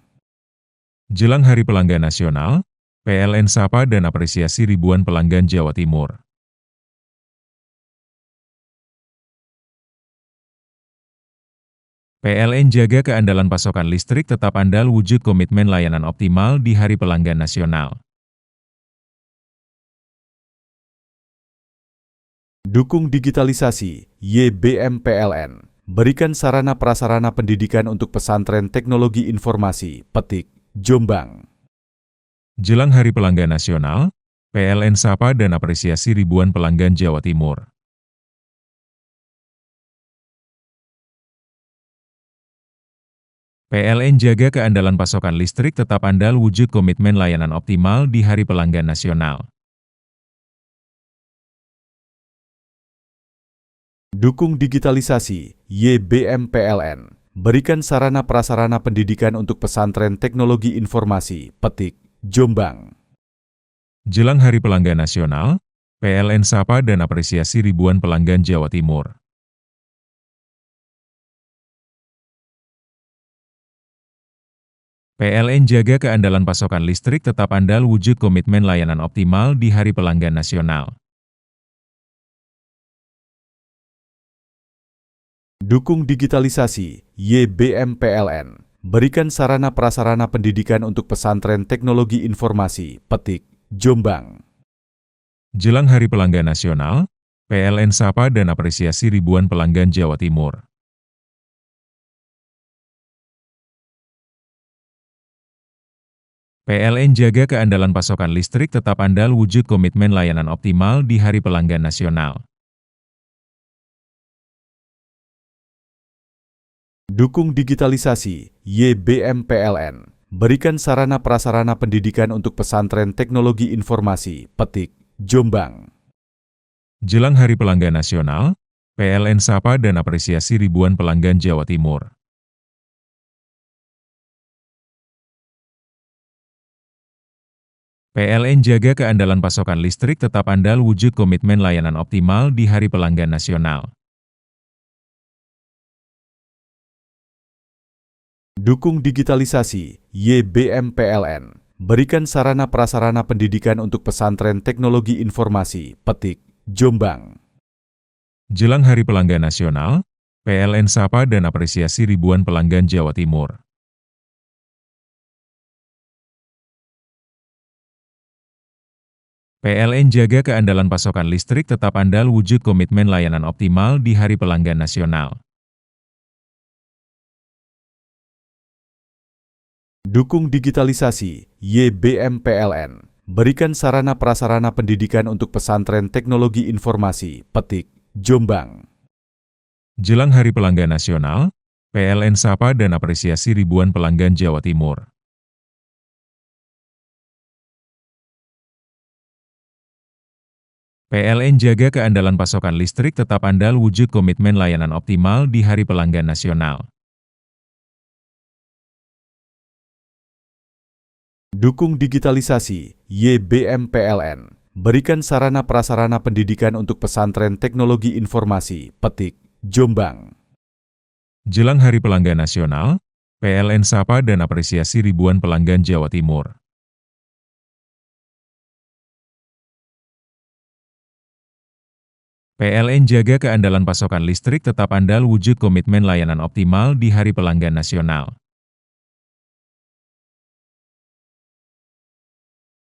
Jelang Hari Pelanggan Nasional, PLN sapa dan apresiasi ribuan pelanggan Jawa Timur. PLN jaga keandalan pasokan listrik tetap andal wujud komitmen layanan optimal di Hari Pelanggan Nasional.
Dukung digitalisasi, YBM PLN. Berikan sarana prasarana pendidikan untuk pesantren teknologi informasi, Petik, Jombang.
Jelang Hari Pelanggan Nasional, PLN sapa dan apresiasi ribuan pelanggan Jawa Timur. PLN jaga keandalan pasokan listrik tetap andal wujud komitmen layanan optimal di Hari Pelanggan Nasional.
Dukung digitalisasi, YBM PLN. Berikan sarana prasarana pendidikan untuk pesantren teknologi informasi, Petik, Jombang.
Jelang Hari Pelanggan Nasional, PLN sapa dan apresiasi ribuan pelanggan Jawa Timur. PLN jaga keandalan pasokan listrik tetap andal wujud komitmen layanan optimal di Hari Pelanggan Nasional.
Dukung digitalisasi, YBM PLN. Berikan sarana prasarana pendidikan untuk pesantren teknologi informasi, Petik, Jombang.
Jelang Hari Pelanggan Nasional, PLN sapa dan apresiasi ribuan pelanggan Jawa Timur. PLN jaga keandalan pasokan listrik tetap andal wujud komitmen layanan optimal di Hari Pelanggan Nasional.
Dukung digitalisasi, YBM PLN. Berikan sarana prasarana pendidikan untuk pesantren teknologi informasi, Petik, Jombang.
Jelang Hari Pelanggan Nasional, PLN sapa dan apresiasi ribuan pelanggan Jawa Timur. PLN jaga keandalan pasokan listrik tetap andal wujud komitmen layanan optimal di Hari Pelanggan Nasional.
Dukung digitalisasi, YBM PLN. Berikan sarana prasarana pendidikan untuk pesantren teknologi informasi, Petik, Jombang.
Jelang Hari Pelanggan Nasional, PLN sapa dan apresiasi ribuan pelanggan Jawa Timur. PLN jaga keandalan pasokan listrik tetap andal wujud komitmen layanan optimal di Hari Pelanggan Nasional.
Dukung digitalisasi, YBM PLN. Berikan sarana prasarana pendidikan untuk pesantren teknologi informasi, Petik, Jombang.
Jelang Hari Pelanggan Nasional, PLN sapa dan apresiasi ribuan pelanggan Jawa Timur. PLN jaga keandalan pasokan listrik tetap andal wujud komitmen layanan optimal di Hari Pelanggan Nasional.
Dukung digitalisasi, YBM PLN. Berikan sarana prasarana pendidikan untuk pesantren teknologi informasi, Petik, Jombang.
Jelang Hari Pelanggan Nasional, PLN sapa dan apresiasi ribuan pelanggan Jawa Timur. PLN jaga keandalan pasokan listrik tetap andal wujud komitmen layanan optimal di Hari Pelanggan Nasional.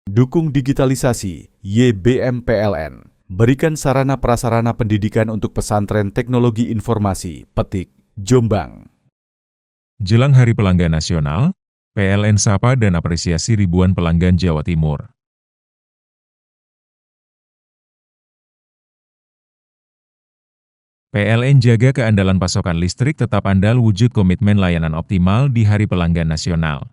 Dukung digitalisasi, YBM PLN. Berikan sarana prasarana pendidikan untuk pesantren teknologi informasi, Petik, Jombang.
Jelang Hari Pelanggan Nasional, PLN sapa dan apresiasi ribuan pelanggan Jawa Timur. PLN jaga keandalan pasokan listrik tetap andal wujud komitmen layanan optimal di Hari Pelanggan Nasional.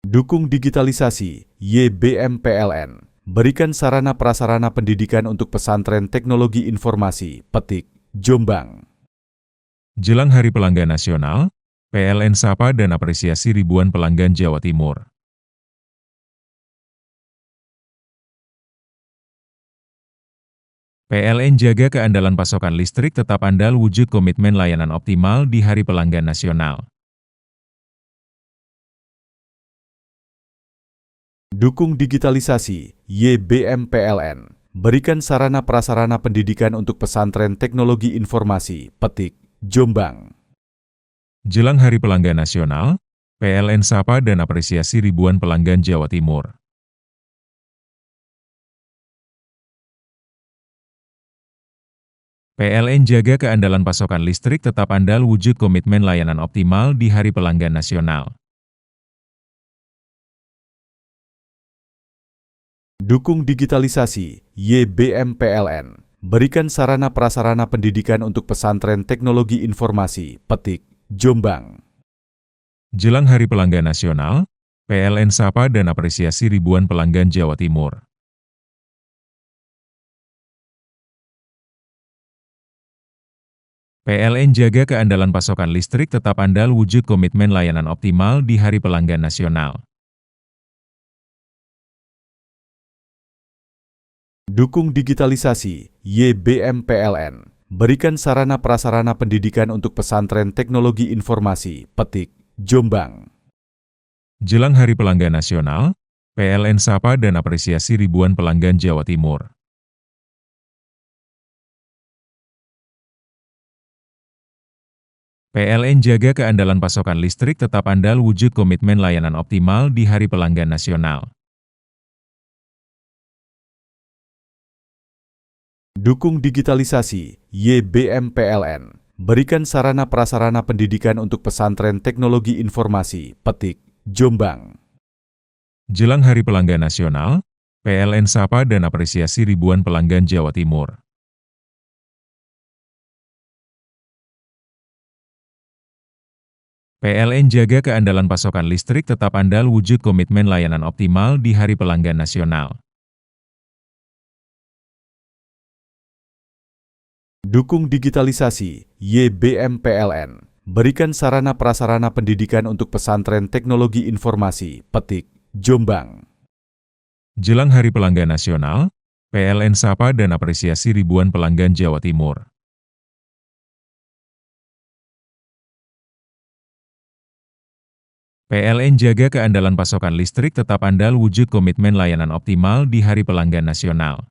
Dukung digitalisasi, YBM PLN. Berikan sarana prasarana pendidikan untuk pesantren teknologi informasi, Petik, Jombang.
Jelang Hari Pelanggan Nasional, PLN sapa dan apresiasi ribuan pelanggan Jawa Timur. PLN jaga keandalan pasokan listrik tetap andal wujud komitmen layanan optimal di Hari Pelanggan Nasional.
Dukung digitalisasi, YBM PLN. Berikan sarana prasarana pendidikan untuk pesantren teknologi informasi, Petik, Jombang.
Jelang Hari Pelanggan Nasional, PLN sapa dan apresiasi ribuan pelanggan Jawa Timur. PLN jaga keandalan pasokan listrik tetap andal wujud komitmen layanan optimal di Hari Pelanggan Nasional.
Dukung digitalisasi, YBM PLN. Berikan sarana prasarana pendidikan untuk pesantren teknologi informasi, Petik, Jombang.
Jelang Hari Pelanggan Nasional, PLN sapa dan apresiasi ribuan pelanggan Jawa Timur. PLN jaga keandalan pasokan listrik tetap andal wujud komitmen layanan optimal di Hari Pelanggan Nasional.
Dukung digitalisasi, YBM PLN. Berikan sarana prasarana pendidikan untuk pesantren teknologi informasi, Petik, Jombang.
Jelang Hari Pelanggan Nasional, PLN sapa dan apresiasi ribuan pelanggan Jawa Timur. PLN jaga keandalan pasokan listrik tetap andal wujud komitmen layanan optimal di Hari Pelanggan Nasional.
Dukung digitalisasi, YBM PLN. Berikan sarana prasarana pendidikan untuk pesantren teknologi informasi, Petik, Jombang.
Jelang Hari Pelanggan Nasional, PLN sapa dan apresiasi ribuan pelanggan Jawa Timur. PLN jaga keandalan pasokan listrik tetap andal wujud komitmen layanan optimal di Hari Pelanggan Nasional.
Dukung digitalisasi, YBM PLN. Berikan sarana prasarana pendidikan untuk pesantren teknologi informasi, Petik, Jombang.
Jelang Hari Pelanggan Nasional, PLN sapa dan apresiasi ribuan pelanggan Jawa Timur. PLN jaga keandalan pasokan listrik tetap andal wujud komitmen layanan optimal di Hari Pelanggan Nasional.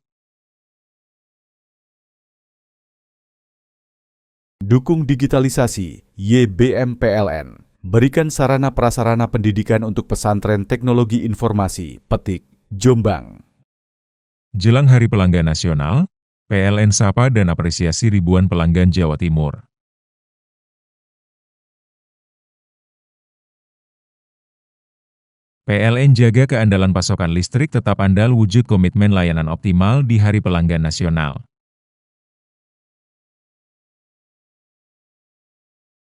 Dukung digitalisasi, YBM PLN. berikan sarana prasarana pendidikan untuk pesantren teknologi informasi, Petik, Jombang.
Jelang Hari Pelanggan Nasional, PLN sapa dan apresiasi ribuan pelanggan Jawa Timur. PLN jaga keandalan pasokan listrik tetap andal wujud komitmen layanan optimal di Hari Pelanggan Nasional.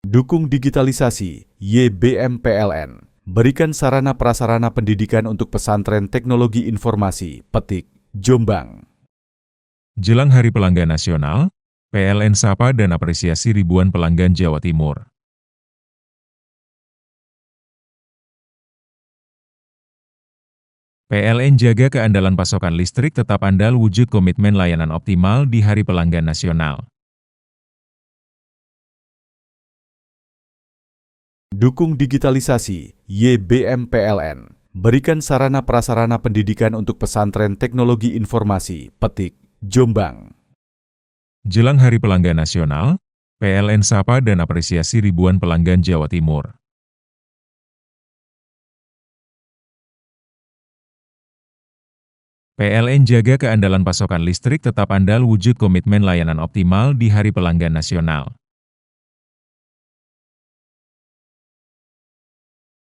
Dukung digitalisasi, YBM PLN. Berikan sarana prasarana pendidikan untuk pesantren teknologi informasi, Petik, Jombang.
Jelang Hari Pelanggan Nasional, PLN sapa dan apresiasi ribuan pelanggan Jawa Timur. PLN jaga keandalan pasokan listrik tetap andal wujud komitmen layanan optimal di Hari Pelanggan Nasional.
Dukung digitalisasi, YBM PLN. Berikan sarana prasarana pendidikan untuk pesantren teknologi informasi, Petik, Jombang.
Jelang Hari Pelanggan Nasional, PLN sapa dan apresiasi ribuan pelanggan Jawa Timur. PLN jaga keandalan pasokan listrik tetap andal wujud komitmen layanan optimal di Hari Pelanggan Nasional.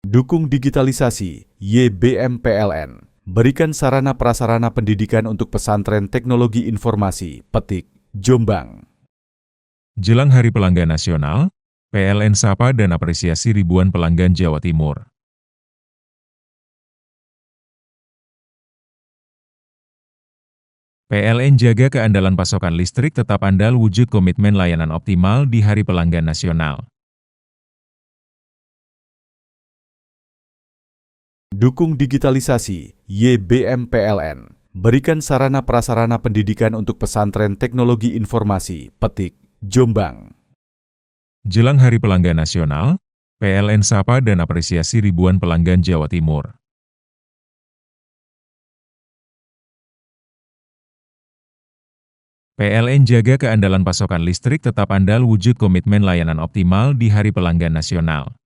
Dukung digitalisasi, YBM PLN. Berikan sarana prasarana pendidikan untuk pesantren teknologi informasi, Petik, Jombang.
Jelang Hari Pelanggan Nasional, PLN sapa dan apresiasi ribuan pelanggan Jawa Timur. PLN jaga keandalan pasokan listrik tetap andal wujud komitmen layanan optimal di Hari Pelanggan Nasional.
Dukung digitalisasi, YBM PLN. Berikan sarana prasarana pendidikan untuk pesantren teknologi informasi, Petik, Jombang.
Jelang Hari Pelanggan Nasional, PLN sapa dan apresiasi ribuan pelanggan Jawa Timur. PLN jaga keandalan pasokan listrik tetap andal wujud komitmen layanan optimal di Hari Pelanggan Nasional.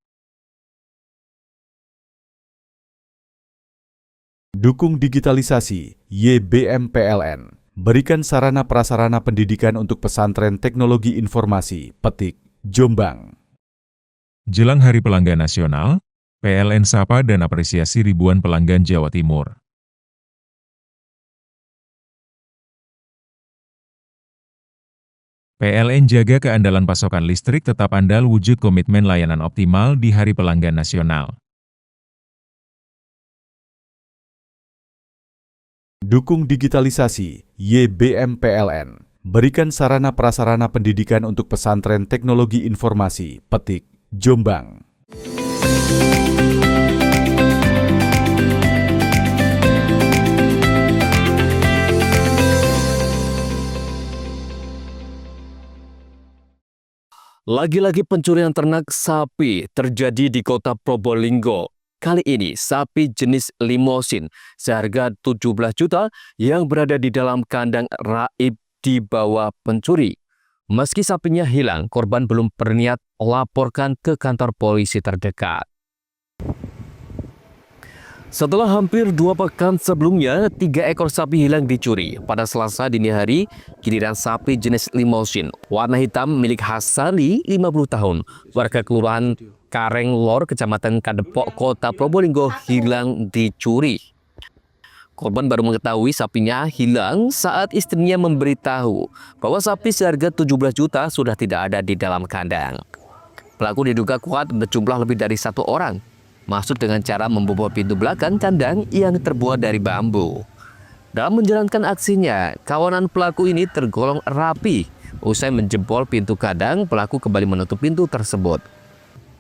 Dukung digitalisasi, YBM PLN. Berikan sarana prasarana pendidikan untuk pesantren teknologi informasi, Petik, Jombang.
Jelang Hari Pelanggan Nasional, PLN sapa dan apresiasi ribuan pelanggan Jawa Timur. PLN jaga keandalan pasokan listrik tetap andal wujud komitmen layanan optimal di Hari Pelanggan Nasional.
Dukung digitalisasi, YBM PLN. Berikan sarana prasarana pendidikan untuk pesantren teknologi informasi, Petik, Jombang.
Lagi-lagi pencurian ternak sapi terjadi di kota Probolinggo. Kali ini sapi jenis limosin seharga 17 juta yang berada di dalam kandang raib dibawa pencuri. Meski sapinya hilang, korban belum berniat laporkan ke kantor polisi terdekat. Setelah hampir 2 pekan sebelumnya, 3 ekor sapi hilang dicuri. Pada Selasa dini hari, giliran sapi jenis limosin warna hitam milik Hasali, 50 tahun, warga Kelurahan Kareng Lor, Kecamatan Kadepok, Kota Probolinggo, hilang dicuri. Korban baru mengetahui sapinya hilang saat istrinya memberitahu bahwa sapi seharga 17 juta sudah tidak ada di dalam kandang. Pelaku diduga kuat berjumlah lebih dari 1 orang. Masuk dengan cara membobol pintu belakang kandang yang terbuat dari bambu. Dalam menjalankan aksinya, kawanan pelaku ini tergolong rapi. Usai menjebol pintu kandang, pelaku kembali menutup pintu tersebut.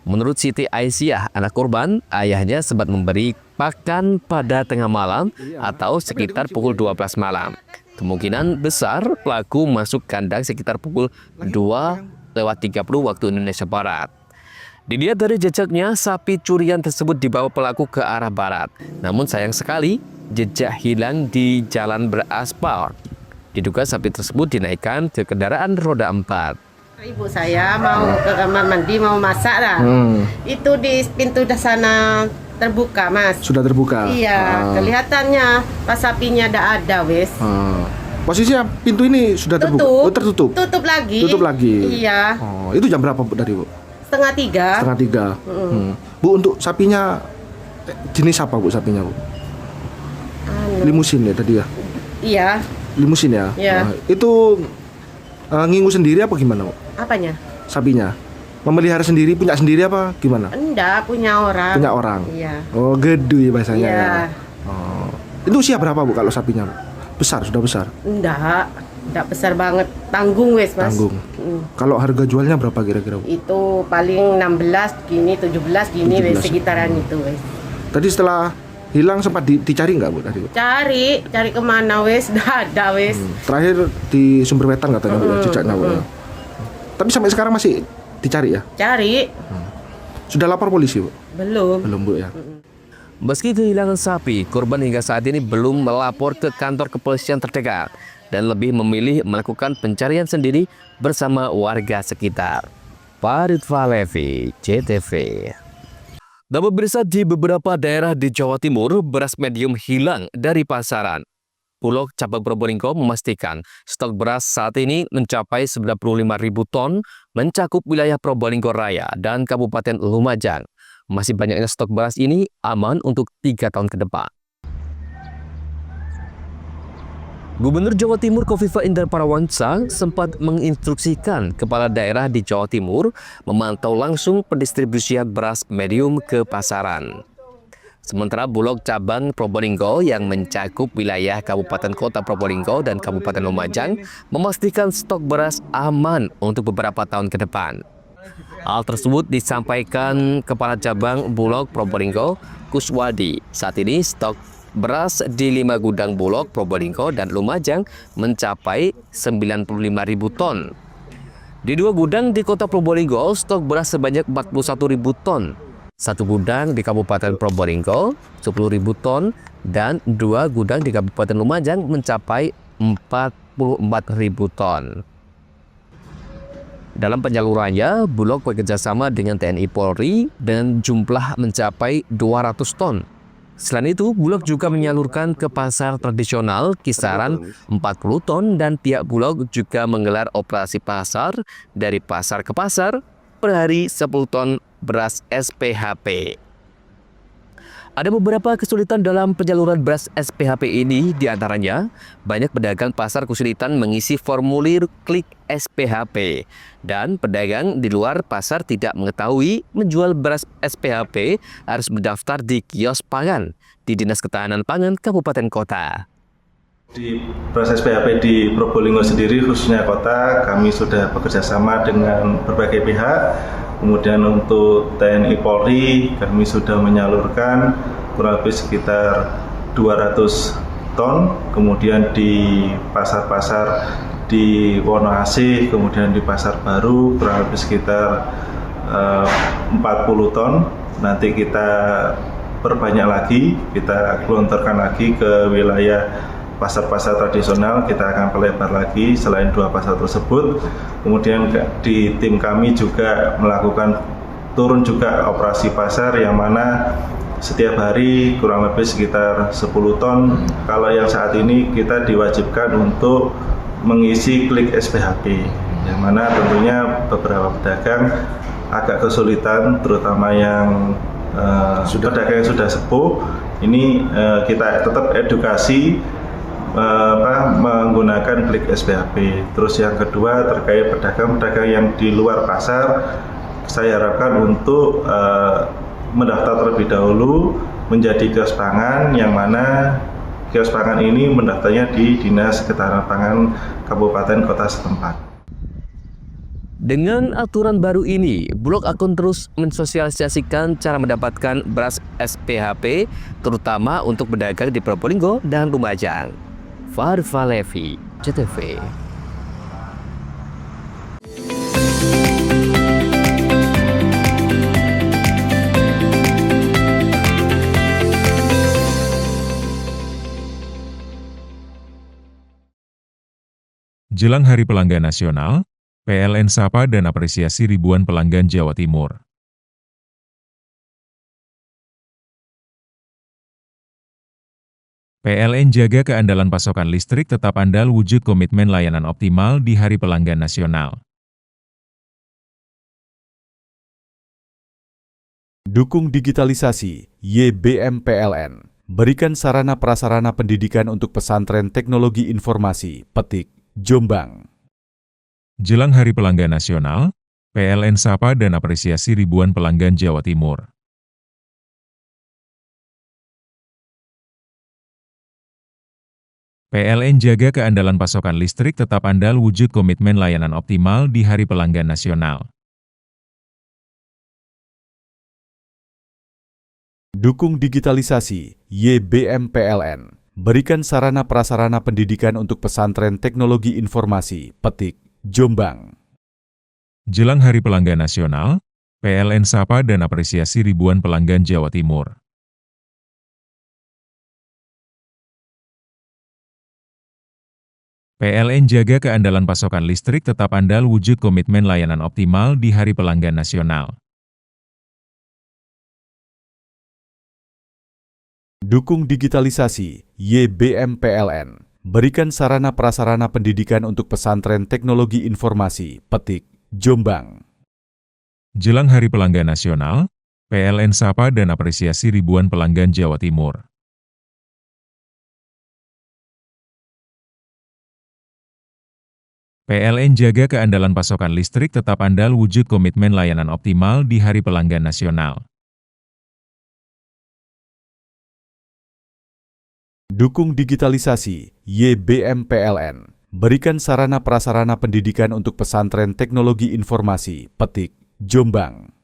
Menurut Siti Aisyah, anak korban, ayahnya sempat memberi pakan pada tengah malam atau sekitar pukul 12 malam. Kemungkinan besar pelaku masuk kandang sekitar pukul 2:30 waktu Indonesia Barat. Dilihat dari jejaknya, sapi curian tersebut dibawa pelaku ke arah barat. Namun sayang sekali, jejak hilang di jalan beraspal. Diduga sapi tersebut dinaikkan ke kendaraan roda 4.
Ibu saya mau ke kamar mandi, mau masak lah. Itu di pintu sana terbuka, Mas.
Sudah terbuka.
Iya, kelihatannya pas sapinya tidak ada, wes.
Posisinya pintu ini sudah terbuka.
Tutup.
Oh, tertutup.
Tutup lagi.
Tutup lagi.
Iya.
Oh, itu jam berapa Bu tadi, Bu?
2:30.
2:30. Bu, untuk sapinya jenis apa Bu sapinya, Bu? Limusin ya tadi ya?
Iya.
Limusin ya?
Iya.
Itu ngingu sendiri apa gimana, Bu?
Apanya?
Sapinya? Memelihara sendiri, punya sendiri apa gimana?
Enggak, punya orang.
Punya orang?
Iya.
Oh, gede bahasanya
Iya.
ya? Oh. Itu usia berapa Bu kalau sapinya, Bu? Besar, sudah besar?
Enggak besar banget. Tanggung, wes, Mas.
Tanggung. Kalau harga jualnya berapa kira-kira, Bu?
Itu paling 16 gini, 17 gini,
17.
wes, sekitaran itu, wes.
Tadi setelah hilang sempat dicari nggak Bu tadi, Bu?
Cari kemana, wes? Nggak ada, wes.
Terakhir di Sumber Wetan katanya Bu, ya, jejaknya Bu. Tapi sampai sekarang masih dicari ya?
Cari.
Sudah lapor polisi, Bu?
Belum.
Belum, Bu ya.
Meski kehilangan sapi, korban hingga saat ini belum melapor ke kantor kepolisian terdekat dan lebih memilih melakukan pencarian sendiri bersama warga sekitar. Farid Falevi, JTV. Dan pemirsa, di beberapa daerah di Jawa Timur, beras medium hilang dari pasaran. Bulog cabang Probolinggo memastikan stok beras saat ini mencapai 95.000 ton, mencakup wilayah Probolinggo Raya dan Kabupaten Lumajang. Masih banyaknya stok beras ini aman untuk 3 tahun ke depan. Gubernur Jawa Timur Kofifa Indar Parawansa sempat menginstruksikan kepala daerah di Jawa Timur memantau langsung pendistribusian beras medium ke pasaran. Sementara Bulog cabang Probolinggo yang mencakup wilayah Kabupaten Kota Probolinggo dan Kabupaten Lumajang memastikan stok beras aman untuk beberapa tahun ke depan. Hal tersebut disampaikan Kepala Cabang Bulog Probolinggo, Kuswadi. Saat ini stok beras di 5 gudang Bulog Probolinggo dan Lumajang mencapai 95.000 ton. Di 2 gudang di Kota Probolinggo, stok beras sebanyak 41.000 ton. 1 gudang di Kabupaten Probolinggo 10.000 ton dan 2 gudang di Kabupaten Lumajang mencapai 44.000 ton. Dalam penyalurannya, Bulog bekerjasama dengan TNI Polri dan jumlah mencapai 200 ton. Selain itu, Bulog juga menyalurkan ke pasar tradisional kisaran 40 ton dan pihak Bulog juga menggelar operasi pasar dari pasar ke pasar per hari 10 ton beras SPHP. Ada beberapa kesulitan dalam penyaluran beras SPHP ini, diantaranya banyak pedagang pasar kesulitan mengisi formulir klik SPHP dan pedagang di luar pasar tidak mengetahui menjual beras SPHP harus mendaftar di kios pangan di Dinas Ketahanan Pangan Kabupaten Kota.
Di beras SPHP di Probolinggo sendiri, khususnya kota, kami sudah bekerjasama dengan berbagai pihak. Kemudian untuk TNI Polri, kami sudah menyalurkan kurang lebih sekitar 200 ton. Kemudian di pasar-pasar di Wonoasih, kemudian di Pasar Baru, kurang lebih sekitar 40 ton. Nanti kita perbanyak lagi, kita gelontorkan lagi ke wilayah pasar-pasar tradisional, kita akan pelebar lagi selain 2 pasar tersebut. Kemudian di tim kami juga melakukan turun juga operasi pasar yang mana setiap hari kurang lebih sekitar 10 ton. Kalau yang saat ini kita diwajibkan untuk mengisi klik SPHP, yang mana tentunya beberapa pedagang agak kesulitan, terutama yang pedagang yang sudah sepuh. Ini kita tetap edukasi menggunakan klik SPHP. Terus yang kedua terkait pedagang-pedagang yang di luar pasar, saya harapkan untuk mendaftar terlebih dahulu menjadi kios pangan, yang mana kios pangan ini mendaftarnya di Dinas Ketahanan Pangan Kabupaten Kota setempat.
Dengan aturan baru ini, Bulog akan terus mensosialisasikan cara mendapatkan beras SPHP, terutama untuk pedagang di Probolinggo dan Lumajang. Farid Falevi, JTV.
Jelang Hari Pelanggan Nasional, PLN sapa dan apresiasi ribuan pelanggan Jawa Timur. PLN jaga keandalan pasokan listrik tetap andal wujud komitmen layanan optimal di Hari Pelanggan Nasional.
Dukung digitalisasi, YBM PLN. Berikan sarana prasarana pendidikan untuk pesantren teknologi informasi, Petik, Jombang.
Jelang Hari Pelanggan Nasional, PLN sapa dan apresiasi ribuan pelanggan Jawa Timur. PLN jaga keandalan pasokan listrik tetap andal wujud komitmen layanan optimal di Hari Pelanggan Nasional.
Dukung digitalisasi, YBM PLN. Berikan sarana prasarana pendidikan untuk pesantren teknologi informasi, Petik, Jombang.
Jelang Hari Pelanggan Nasional, PLN sapa dan apresiasi ribuan pelanggan Jawa Timur. PLN jaga keandalan pasokan listrik tetap andal wujud komitmen layanan optimal di Hari Pelanggan Nasional.
Dukung digitalisasi, YBM PLN. Berikan sarana prasarana pendidikan untuk pesantren teknologi informasi, Petik, Jombang.
Jelang Hari Pelanggan Nasional, PLN sapa dan apresiasi ribuan pelanggan Jawa Timur. PLN jaga keandalan pasokan listrik tetap andal wujud komitmen layanan optimal di Hari Pelanggan Nasional.
Dukung digitalisasi, YBM PLN. Berikan sarana prasarana pendidikan untuk pesantren teknologi informasi, Petik, Jombang.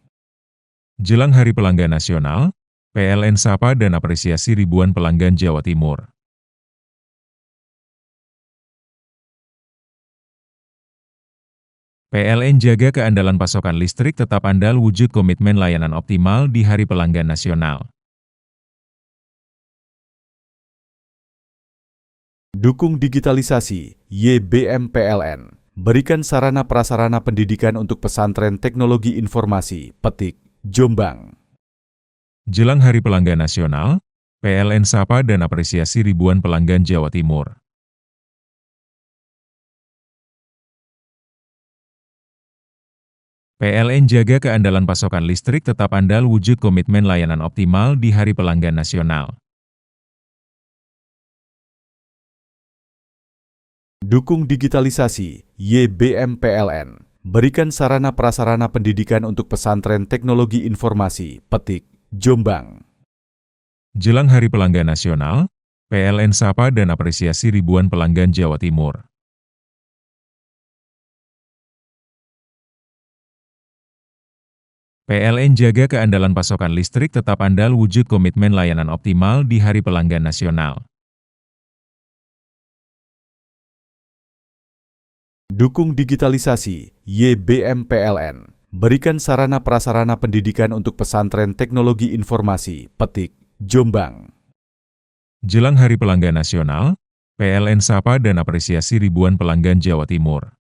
Jelang Hari Pelanggan Nasional, PLN sapa dan apresiasi ribuan pelanggan Jawa Timur. PLN jaga keandalan pasokan listrik tetap andal wujud komitmen layanan optimal di Hari Pelanggan Nasional.
Dukung digitalisasi, YBM PLN. Berikan sarana prasarana pendidikan untuk pesantren teknologi informasi, Petik, Jombang.
Jelang Hari Pelanggan Nasional, PLN sapa dan apresiasi ribuan pelanggan Jawa Timur. PLN jaga keandalan pasokan listrik tetap andal wujud komitmen layanan optimal di Hari Pelanggan Nasional.
Dukung digitalisasi, YBM PLN. Berikan sarana prasarana pendidikan untuk pesantren teknologi informasi, Petik, Jombang.
Jelang Hari Pelanggan Nasional, PLN sapa dan apresiasi ribuan pelanggan Jawa Timur. PLN jaga keandalan pasokan listrik tetap andal wujud komitmen layanan optimal di Hari Pelanggan Nasional.
Dukung digitalisasi, YBM PLN. Berikan sarana prasarana pendidikan untuk pesantren teknologi informasi, Petik, Jombang.
Jelang Hari Pelanggan Nasional, PLN sapa dan apresiasi ribuan pelanggan Jawa Timur.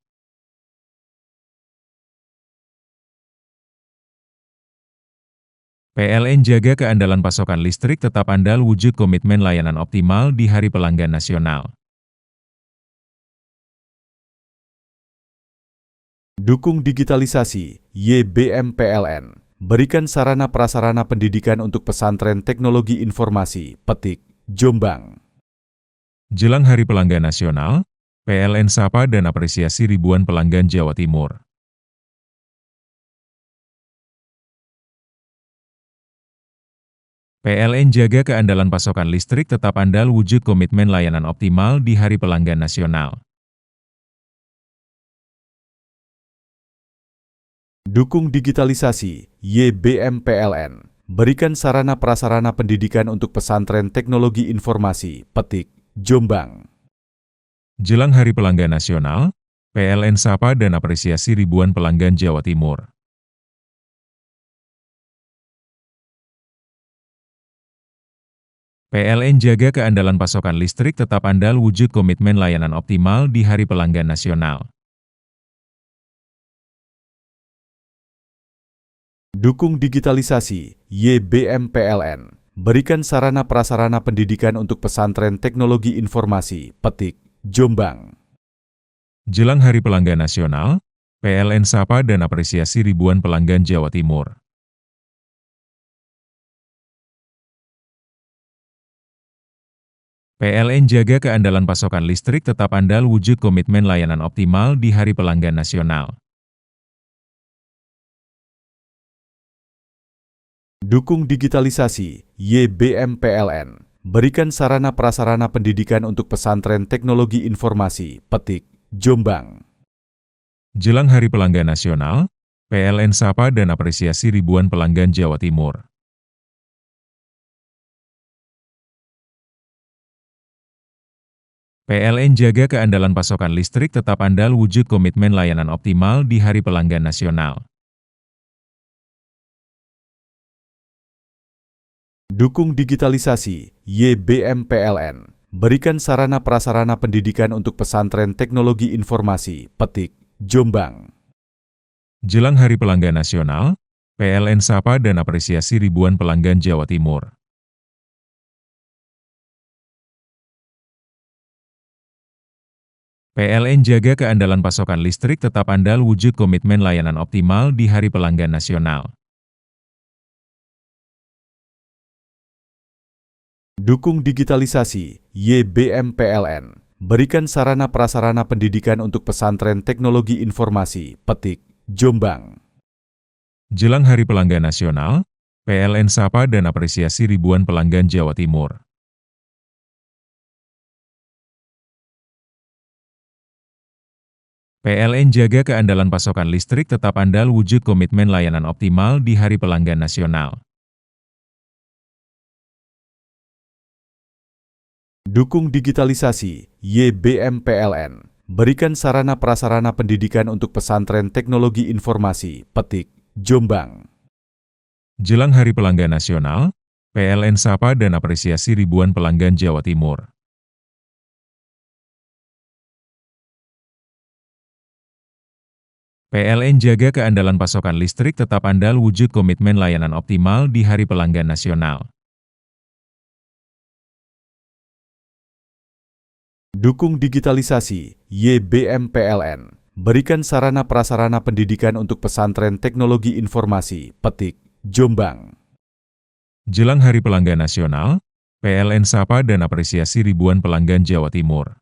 PLN jaga keandalan pasokan listrik tetap andal wujud komitmen layanan optimal di Hari Pelanggan Nasional.
Dukung digitalisasi, YBM PLN. Berikan sarana prasarana pendidikan untuk pesantren teknologi informasi, Petik, Jombang.
Jelang Hari Pelanggan Nasional, PLN sapa dan apresiasi ribuan pelanggan Jawa Timur. PLN jaga keandalan pasokan listrik tetap andal wujud komitmen layanan optimal di Hari Pelanggan Nasional.
Dukung digitalisasi, YBM PLN. Berikan sarana prasarana pendidikan untuk pesantren teknologi informasi, Petik, Jombang.
Jelang Hari Pelanggan Nasional, PLN sapa dan apresiasi ribuan pelanggan Jawa Timur. PLN jaga keandalan pasokan listrik tetap andal wujud komitmen layanan optimal di Hari Pelanggan Nasional.
Dukung digitalisasi, YBM PLN. Berikan sarana prasarana pendidikan untuk pesantren teknologi informasi, Petik, Jombang.
Jelang Hari Pelanggan Nasional, PLN sapa dan apresiasi ribuan pelanggan Jawa Timur. PLN jaga keandalan pasokan listrik tetap andal wujud komitmen layanan optimal di Hari Pelanggan Nasional.
Dukung digitalisasi, YBM PLN. Berikan sarana prasarana pendidikan untuk pesantren teknologi informasi, Petik, Jombang.
Jelang Hari Pelanggan Nasional, PLN sapa dan apresiasi ribuan pelanggan Jawa Timur. PLN jaga keandalan pasokan listrik tetap andal wujud komitmen layanan optimal di Hari Pelanggan Nasional.
Dukung digitalisasi, YBM PLN. Berikan sarana prasarana pendidikan untuk pesantren teknologi informasi, Petik, Jombang.
Jelang Hari Pelanggan Nasional, PLN sapa dan apresiasi ribuan pelanggan Jawa Timur. PLN jaga keandalan pasokan listrik tetap andal wujud komitmen layanan optimal di Hari Pelanggan Nasional.
Dukung digitalisasi, YBM PLN. Berikan sarana prasarana pendidikan untuk pesantren teknologi informasi, Petik, Jombang.
Jelang Hari Pelanggan Nasional, PLN sapa dan apresiasi ribuan pelanggan Jawa Timur. PLN jaga keandalan pasokan listrik tetap andal wujud komitmen layanan optimal di Hari Pelanggan Nasional.
Dukung digitalisasi, YBM PLN. Berikan sarana prasarana pendidikan untuk pesantren teknologi informasi, Petik, Jombang.
Jelang Hari Pelanggan Nasional, PLN sapa dan apresiasi ribuan pelanggan Jawa Timur. PLN jaga keandalan pasokan listrik tetap andal wujud komitmen layanan optimal di Hari Pelanggan Nasional.
Dukung digitalisasi, YBM PLN. Berikan sarana prasarana pendidikan untuk pesantren teknologi informasi, Petik, Jombang.
Jelang Hari Pelanggan Nasional, PLN sapa dan apresiasi ribuan pelanggan Jawa Timur.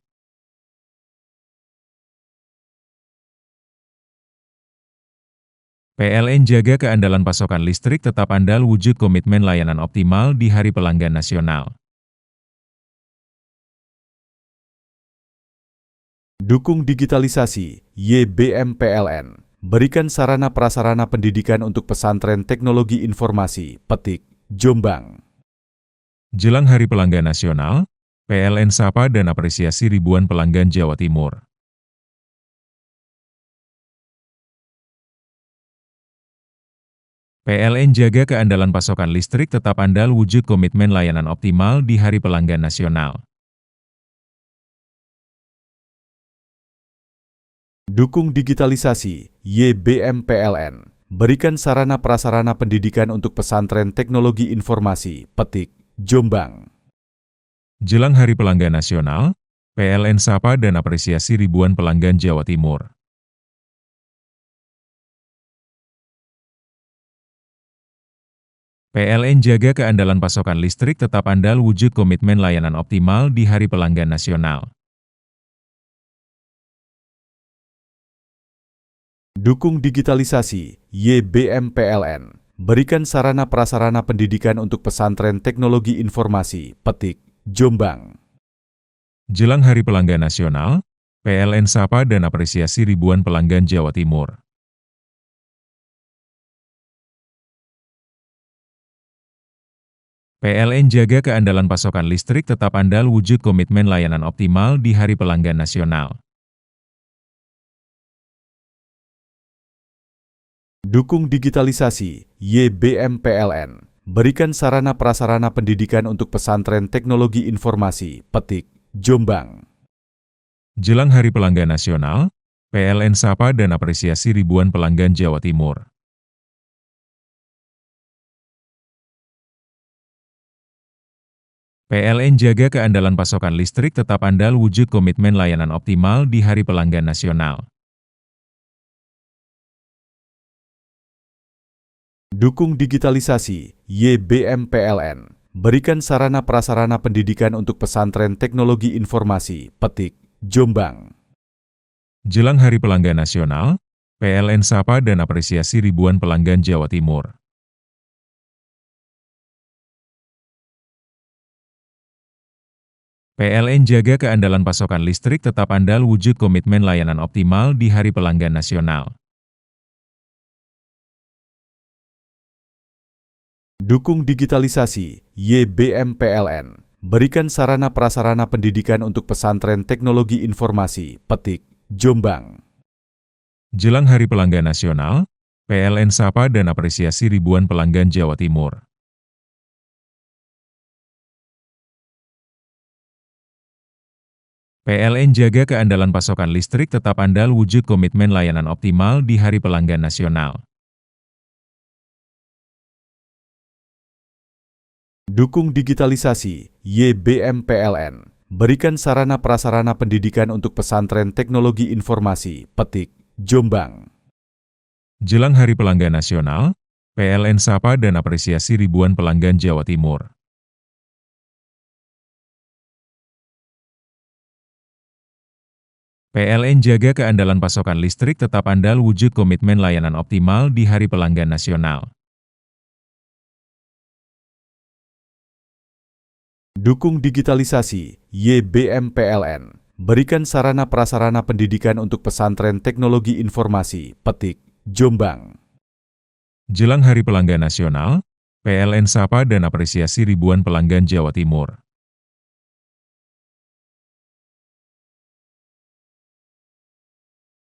PLN jaga keandalan pasokan listrik tetap andal wujud komitmen layanan optimal di Hari Pelanggan Nasional.
Dukung digitalisasi, YBM PLN. Berikan sarana prasarana pendidikan untuk pesantren teknologi informasi, Petik, Jombang.
Jelang Hari Pelanggan Nasional, PLN sapa dan apresiasi ribuan pelanggan Jawa Timur. PLN jaga keandalan pasokan listrik tetap andal wujud komitmen layanan optimal di Hari Pelanggan Nasional.
Dukung digitalisasi, YBM PLN. Berikan sarana prasarana pendidikan untuk pesantren teknologi informasi, Petik, Jombang.
Jelang Hari Pelanggan Nasional, PLN sapa dan apresiasi ribuan pelanggan Jawa Timur. PLN jaga keandalan pasokan listrik tetap andal wujud komitmen layanan optimal di Hari Pelanggan Nasional.
Dukung digitalisasi, YBM PLN. Berikan sarana prasarana pendidikan untuk pesantren teknologi informasi, Petik, Jombang.
Jelang Hari Pelanggan Nasional, PLN sapa dan apresiasi ribuan pelanggan Jawa Timur. PLN jaga keandalan pasokan listrik tetap andal wujud komitmen layanan optimal di Hari Pelanggan Nasional.
Dukung digitalisasi, YBM PLN. Berikan sarana prasarana pendidikan untuk pesantren teknologi informasi, Petik, Jombang.
Jelang Hari Pelanggan Nasional, PLN sapa dan apresiasi ribuan pelanggan Jawa Timur. PLN jaga keandalan pasokan listrik tetap andal wujud komitmen layanan optimal di Hari Pelanggan Nasional.
Dukung digitalisasi, YBM PLN. Berikan sarana prasarana pendidikan untuk pesantren teknologi informasi, Petik, Jombang.
Jelang Hari Pelanggan Nasional, PLN sapa dan apresiasi ribuan pelanggan Jawa Timur. PLN jaga keandalan pasokan listrik tetap andal wujud komitmen layanan optimal di Hari Pelanggan Nasional.
Dukung digitalisasi, YBM PLN. Berikan sarana prasarana pendidikan untuk pesantren teknologi informasi, Petik, Jombang.
Jelang Hari Pelanggan Nasional, PLN sapa dan apresiasi ribuan pelanggan Jawa Timur. PLN jaga keandalan pasokan listrik tetap andal wujud komitmen layanan optimal di Hari Pelanggan Nasional.
Dukung digitalisasi, YBM PLN. Berikan sarana prasarana pendidikan untuk pesantren teknologi informasi, Petik, Jombang.
Jelang Hari Pelanggan Nasional, PLN sapa dan apresiasi ribuan pelanggan Jawa Timur. PLN jaga keandalan pasokan listrik tetap andal wujud komitmen layanan optimal di Hari Pelanggan Nasional.
Dukung digitalisasi, YBM PLN. Berikan sarana prasarana pendidikan untuk pesantren teknologi informasi, Petik, Jombang.
Jelang Hari Pelanggan Nasional, PLN sapa dan apresiasi ribuan pelanggan Jawa Timur.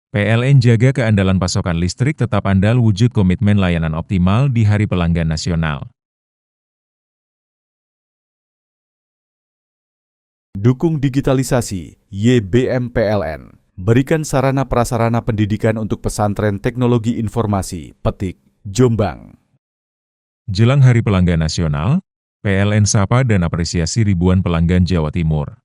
PLN jaga keandalan pasokan listrik tetap andal wujud komitmen layanan optimal di Hari Pelanggan Nasional.
Dukung digitalisasi, YBM PLN. Berikan sarana prasarana pendidikan untuk pesantren teknologi informasi, Petik, Jombang.
Jelang Hari Pelanggan Nasional, PLN sapa dan apresiasi ribuan pelanggan Jawa Timur.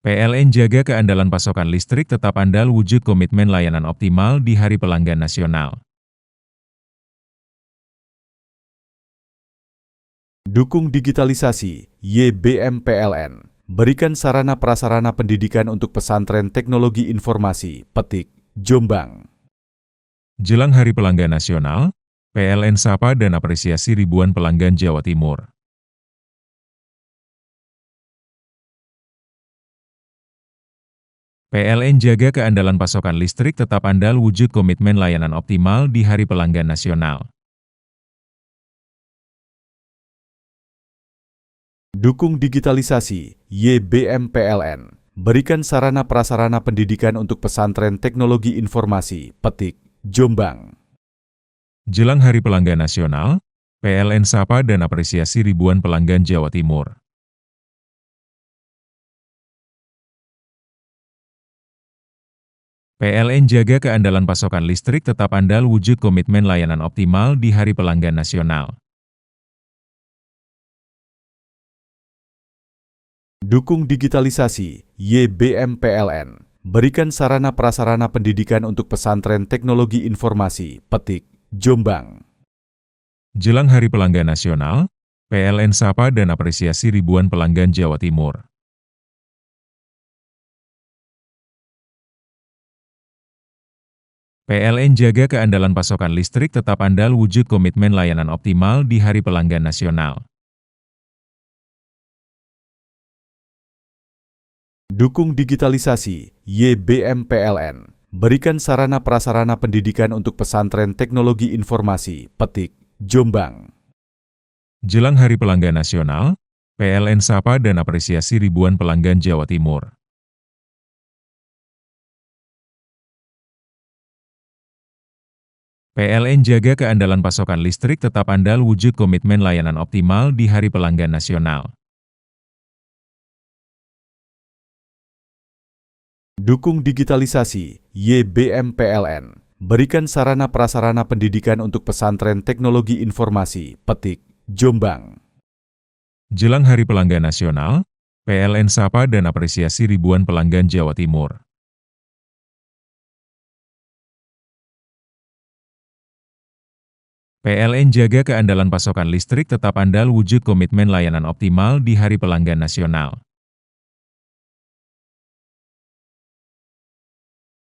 PLN jaga keandalan pasokan listrik tetap andal wujud komitmen layanan optimal di Hari Pelanggan Nasional.
Dukung digitalisasi, YBM PLN. Berikan sarana prasarana pendidikan untuk pesantren teknologi informasi, Petik, Jombang.
Jelang Hari Pelanggan Nasional, PLN sapa dan apresiasi ribuan pelanggan Jawa Timur. PLN jaga keandalan pasokan listrik tetap andal wujud komitmen layanan optimal di Hari Pelanggan Nasional.
Dukung digitalisasi, YBM PLN. Berikan sarana prasarana pendidikan untuk pesantren teknologi informasi, Petik, Jombang.
Jelang Hari Pelanggan Nasional, PLN sapa dan apresiasi ribuan pelanggan Jawa Timur. PLN jaga keandalan pasokan listrik tetap andal wujud komitmen layanan optimal di Hari Pelanggan Nasional.
Dukung digitalisasi, YBM PLN. Berikan sarana prasarana pendidikan untuk pesantren teknologi informasi, Petik, Jombang.
Jelang Hari Pelanggan Nasional, PLN sapa dan apresiasi ribuan pelanggan Jawa Timur. PLN jaga keandalan pasokan listrik tetap andal wujud komitmen layanan optimal di Hari Pelanggan Nasional.
Dukung digitalisasi, YBM PLN. Berikan sarana prasarana pendidikan untuk pesantren teknologi informasi, Petik, Jombang.
Jelang Hari Pelanggan Nasional, PLN sapa dan apresiasi ribuan pelanggan Jawa Timur. PLN jaga keandalan pasokan listrik tetap andal wujud komitmen layanan optimal di Hari Pelanggan Nasional.
Dukung digitalisasi, YBM PLN. Berikan sarana prasarana pendidikan untuk pesantren teknologi informasi, Petik, Jombang.
Jelang Hari Pelanggan Nasional, PLN sapa dan apresiasi ribuan pelanggan Jawa Timur. PLN jaga keandalan pasokan listrik tetap andal wujud komitmen layanan optimal di Hari Pelanggan Nasional.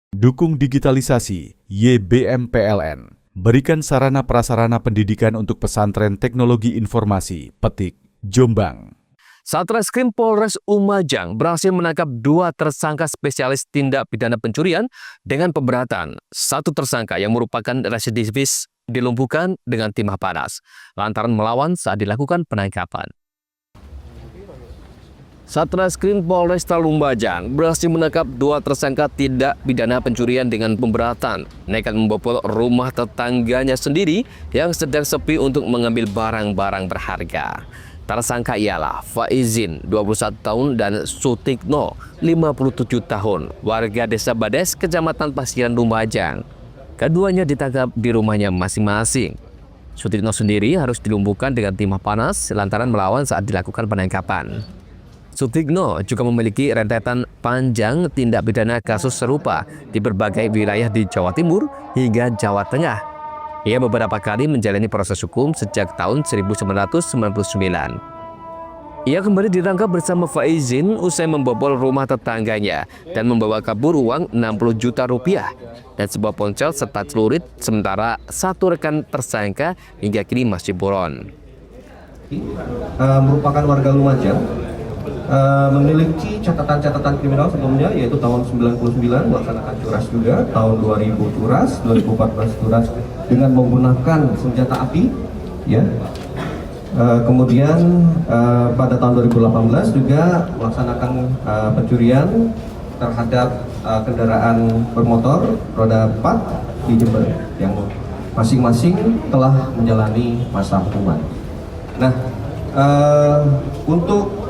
Dukung digitalisasi, YBM PLN. Berikan sarana prasarana pendidikan untuk pesantren teknologi informasi, Petik, Jombang.
Satreskrim Polres Lumajang berhasil menangkap 2 tersangka spesialis tindak pidana pencurian dengan pemberatan. 1 tersangka yang merupakan residivis dilumpuhkan dengan timah panas lantaran melawan saat dilakukan penangkapan. Satreskrim Polresta Lumajang berhasil menangkap 2 tersangka tindak pidana pencurian dengan pemberatan nekat membobol rumah tetangganya sendiri yang sedang sepi untuk mengambil barang-barang berharga. Tersangka ialah Faizin, 21 tahun, dan Sutikno, 57 tahun, warga Desa Bades, Kecamatan Pasiran, Lumajang. Keduanya ditangkap di rumahnya masing-masing. Sutikno sendiri harus dilumpuhkan dengan timah panas lantaran melawan saat dilakukan penangkapan. Sutikno juga memiliki rentetan panjang tindak pidana kasus serupa di berbagai wilayah di Jawa Timur hingga Jawa Tengah. Ia beberapa kali menjalani proses hukum sejak tahun 1999. Ia kembali ditangkap bersama Faizin usai membobol rumah tetangganya dan membawa kabur uang 60 juta rupiah dan sebuah ponsel serta celurit, sementara 1 rekan tersangka hingga kini masih buron.
Merupakan warga Lumajang, memiliki catatan-catatan kriminal sebelumnya, yaitu tahun 99 melaksanakan curas juga, tahun 2000 curas, 2014 curas dengan menggunakan senjata api, ya. Kemudian pada tahun 2018 juga melaksanakan pencurian terhadap kendaraan bermotor roda 4 di Jember yang masing-masing telah menjalani masa hukuman. Nah, untuk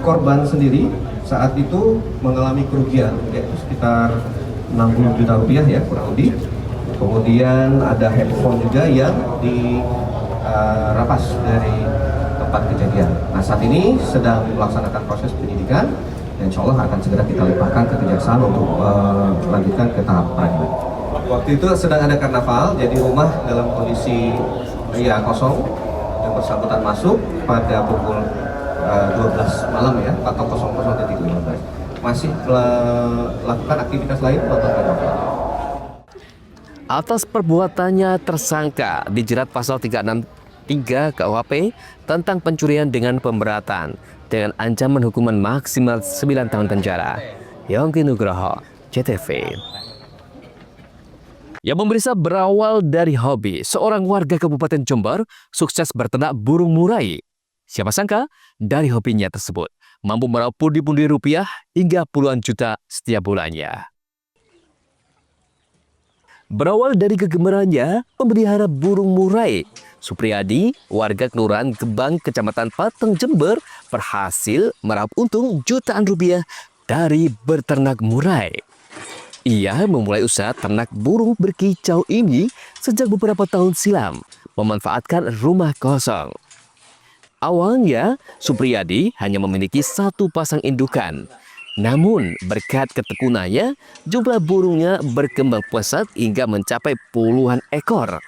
korban sendiri saat itu mengalami kerugian yaitu sekitar 60 juta rupiah ya kurang lebih. Kemudian ada handphone juga yang dirampas dari tempat kejadian. Nah, saat ini sedang melaksanakan proses penyidikan dan insya Allah akan segera kita limpahkan ke kejaksaan untuk melanjutkan ke tahap peradilan. Waktu itu sedang ada karnaval, jadi rumah dalam kondisi kosong. Yang bersangkutan masuk pada pukul 12 malam ya, atau 00.15. Masih melakukan aktivitas lain nonton karnaval.
Atas perbuatannya, tersangka dijerat pasal 363 KUHP tentang pencurian dengan pemberatan dengan ancaman hukuman maksimal 9 tahun penjara. Yongki Nugroho, CTV. Yang memeriksa berawal dari hobi, seorang warga Kabupaten Jember sukses berternak burung murai. Siapa sangka dari hobinya tersebut mampu meraup pundi-pundi rupiah hingga puluhan juta setiap bulannya. Berawal dari kegemarannya memelihara burung murai, Supriyadi, warga Kelurahan Gebang, Kecamatan Pateng, Jember, berhasil meraup untung jutaan rupiah dari berternak murai. Ia memulai usaha ternak burung berkicau ini sejak beberapa tahun silam, memanfaatkan rumah kosong. Awalnya, Supriyadi hanya memiliki 1 pasang indukan. Namun, berkat ketekunannya, jumlah burungnya berkembang pesat hingga mencapai puluhan ekor.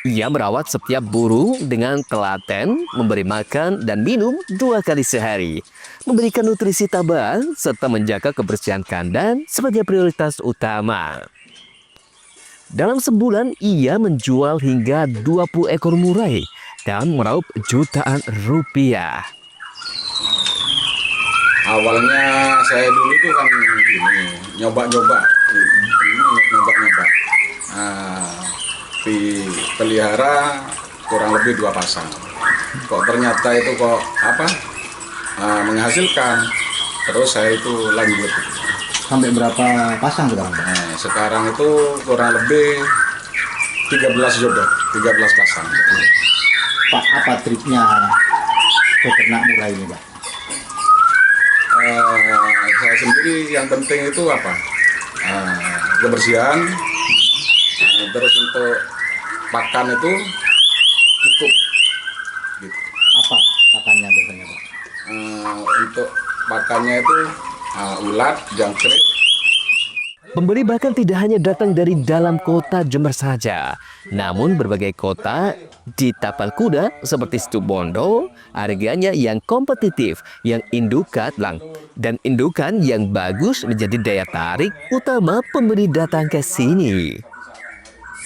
Ia merawat setiap burung dengan telaten, memberi makan dan minum 2 kali sehari, memberikan nutrisi tambahan, serta menjaga kebersihan kandang sebagai prioritas utama. Dalam sebulan, ia menjual hingga 20 ekor murai dan meraup jutaan rupiah.
Awalnya saya dulu itu kan nyoba-nyoba, dipelihara kurang lebih 2 pasang. Kok ternyata itu menghasilkan, terus saya itu lanjut.
Sampai berapa pasang sekarang?
Sekarang itu kurang lebih 13 jodoh, 13 pasang.
Pak, apa triknya peternak murai ini, Pak?
sendiri yang penting itu apa? Kebersihan. Terus untuk pakan itu cukup. Gitu.
Apa pakannya biasanya, Pak?
Untuk pakannya itu ulat, jangkrik.
Pembeli bahkan tidak hanya datang dari dalam kota Jember saja, namun berbagai kota di tapal kuda seperti Situbondo, harganya yang kompetitif, yang indukan dan indukan yang bagus menjadi daya tarik utama pembeli datang ke sini.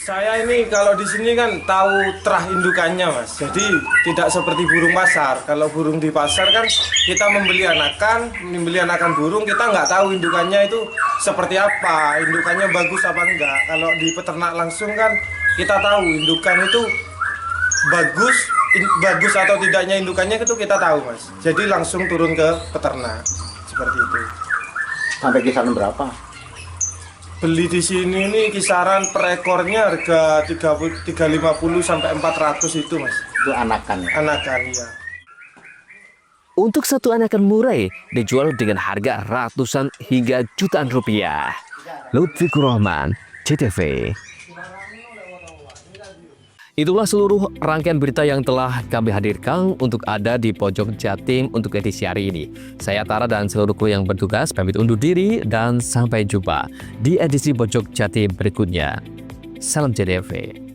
Saya ini kalau di sini kan tahu terah indukannya, Mas. Jadi tidak seperti burung pasar. Kalau burung di pasar kan kita membeli anakan burung, kita nggak tahu indukannya itu seperti apa, indukannya bagus apa enggak. Kalau di peternak langsung kan kita tahu indukan itu bagus atau tidaknya indukannya itu kita tahu, Mas. Jadi langsung turun ke peternak seperti itu.
Sampai kisaran berapa?
Beli di sini ini kisaran per ekornya harga 350 sampai 400 itu, Mas.
Itu anakan ya?
Anakan, iya.
Untuk satu anakan murai dijual dengan harga ratusan hingga jutaan rupiah. Lutfikur Rahman, CTV. Itulah seluruh rangkaian berita yang telah kami hadirkan untuk Anda di Pojok Jatim untuk edisi hari ini. Saya Tara dan seluruh kru yang bertugas pamit undur diri dan sampai jumpa di edisi Pojok Jatim berikutnya. Salam CTV.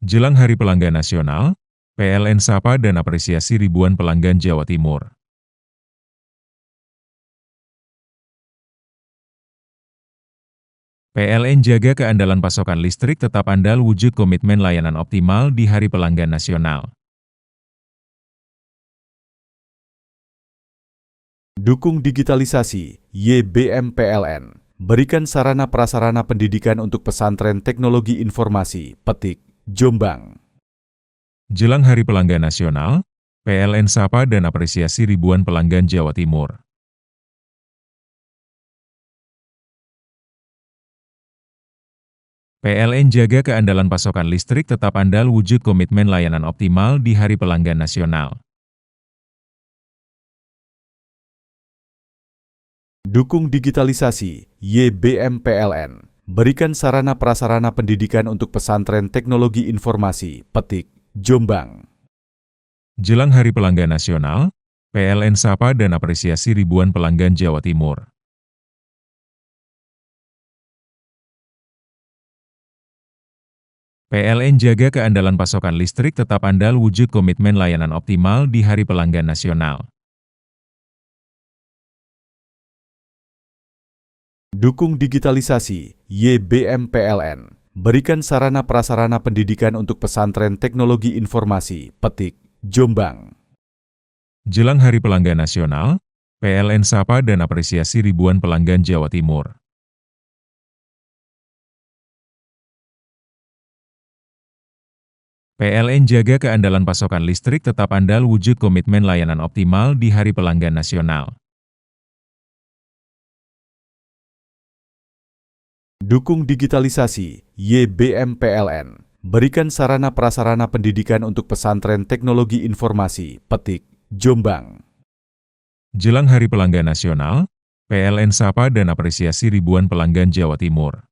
Jelang Hari Pelanggan Nasional, PLN sapa dan apresiasi ribuan pelanggan Jawa Timur. PLN jaga keandalan pasokan listrik tetap andal wujud komitmen layanan optimal di Hari Pelanggan Nasional.
Dukung digitalisasi, YBM PLN. Berikan sarana prasarana pendidikan untuk pesantren teknologi informasi, Petik, Jombang.
Jelang Hari Pelanggan Nasional, PLN sapa dan apresiasi ribuan pelanggan Jawa Timur. PLN jaga keandalan pasokan listrik tetap andal wujud komitmen layanan optimal di Hari Pelanggan Nasional.
Dukung digitalisasi, YBM PLN. Berikan sarana prasarana pendidikan untuk pesantren teknologi informasi, Petik, Jombang.
Jelang Hari Pelanggan Nasional, PLN sapa dan apresiasi ribuan pelanggan Jawa Timur. PLN jaga keandalan pasokan listrik tetap andal wujud komitmen layanan optimal di Hari Pelanggan Nasional.
Dukung digitalisasi, YBM PLN. Berikan sarana prasarana pendidikan untuk pesantren teknologi informasi, Petik, Jombang.
Jelang Hari Pelanggan Nasional, PLN sapa dan apresiasi ribuan pelanggan Jawa Timur. PLN jaga keandalan pasokan listrik tetap andal wujud komitmen layanan optimal di Hari Pelanggan Nasional.
Dukung digitalisasi, YBM PLN. Berikan sarana prasarana pendidikan untuk pesantren teknologi informasi, Petik, Jombang.
Jelang Hari Pelanggan Nasional, PLN sapa dan apresiasi ribuan pelanggan Jawa Timur.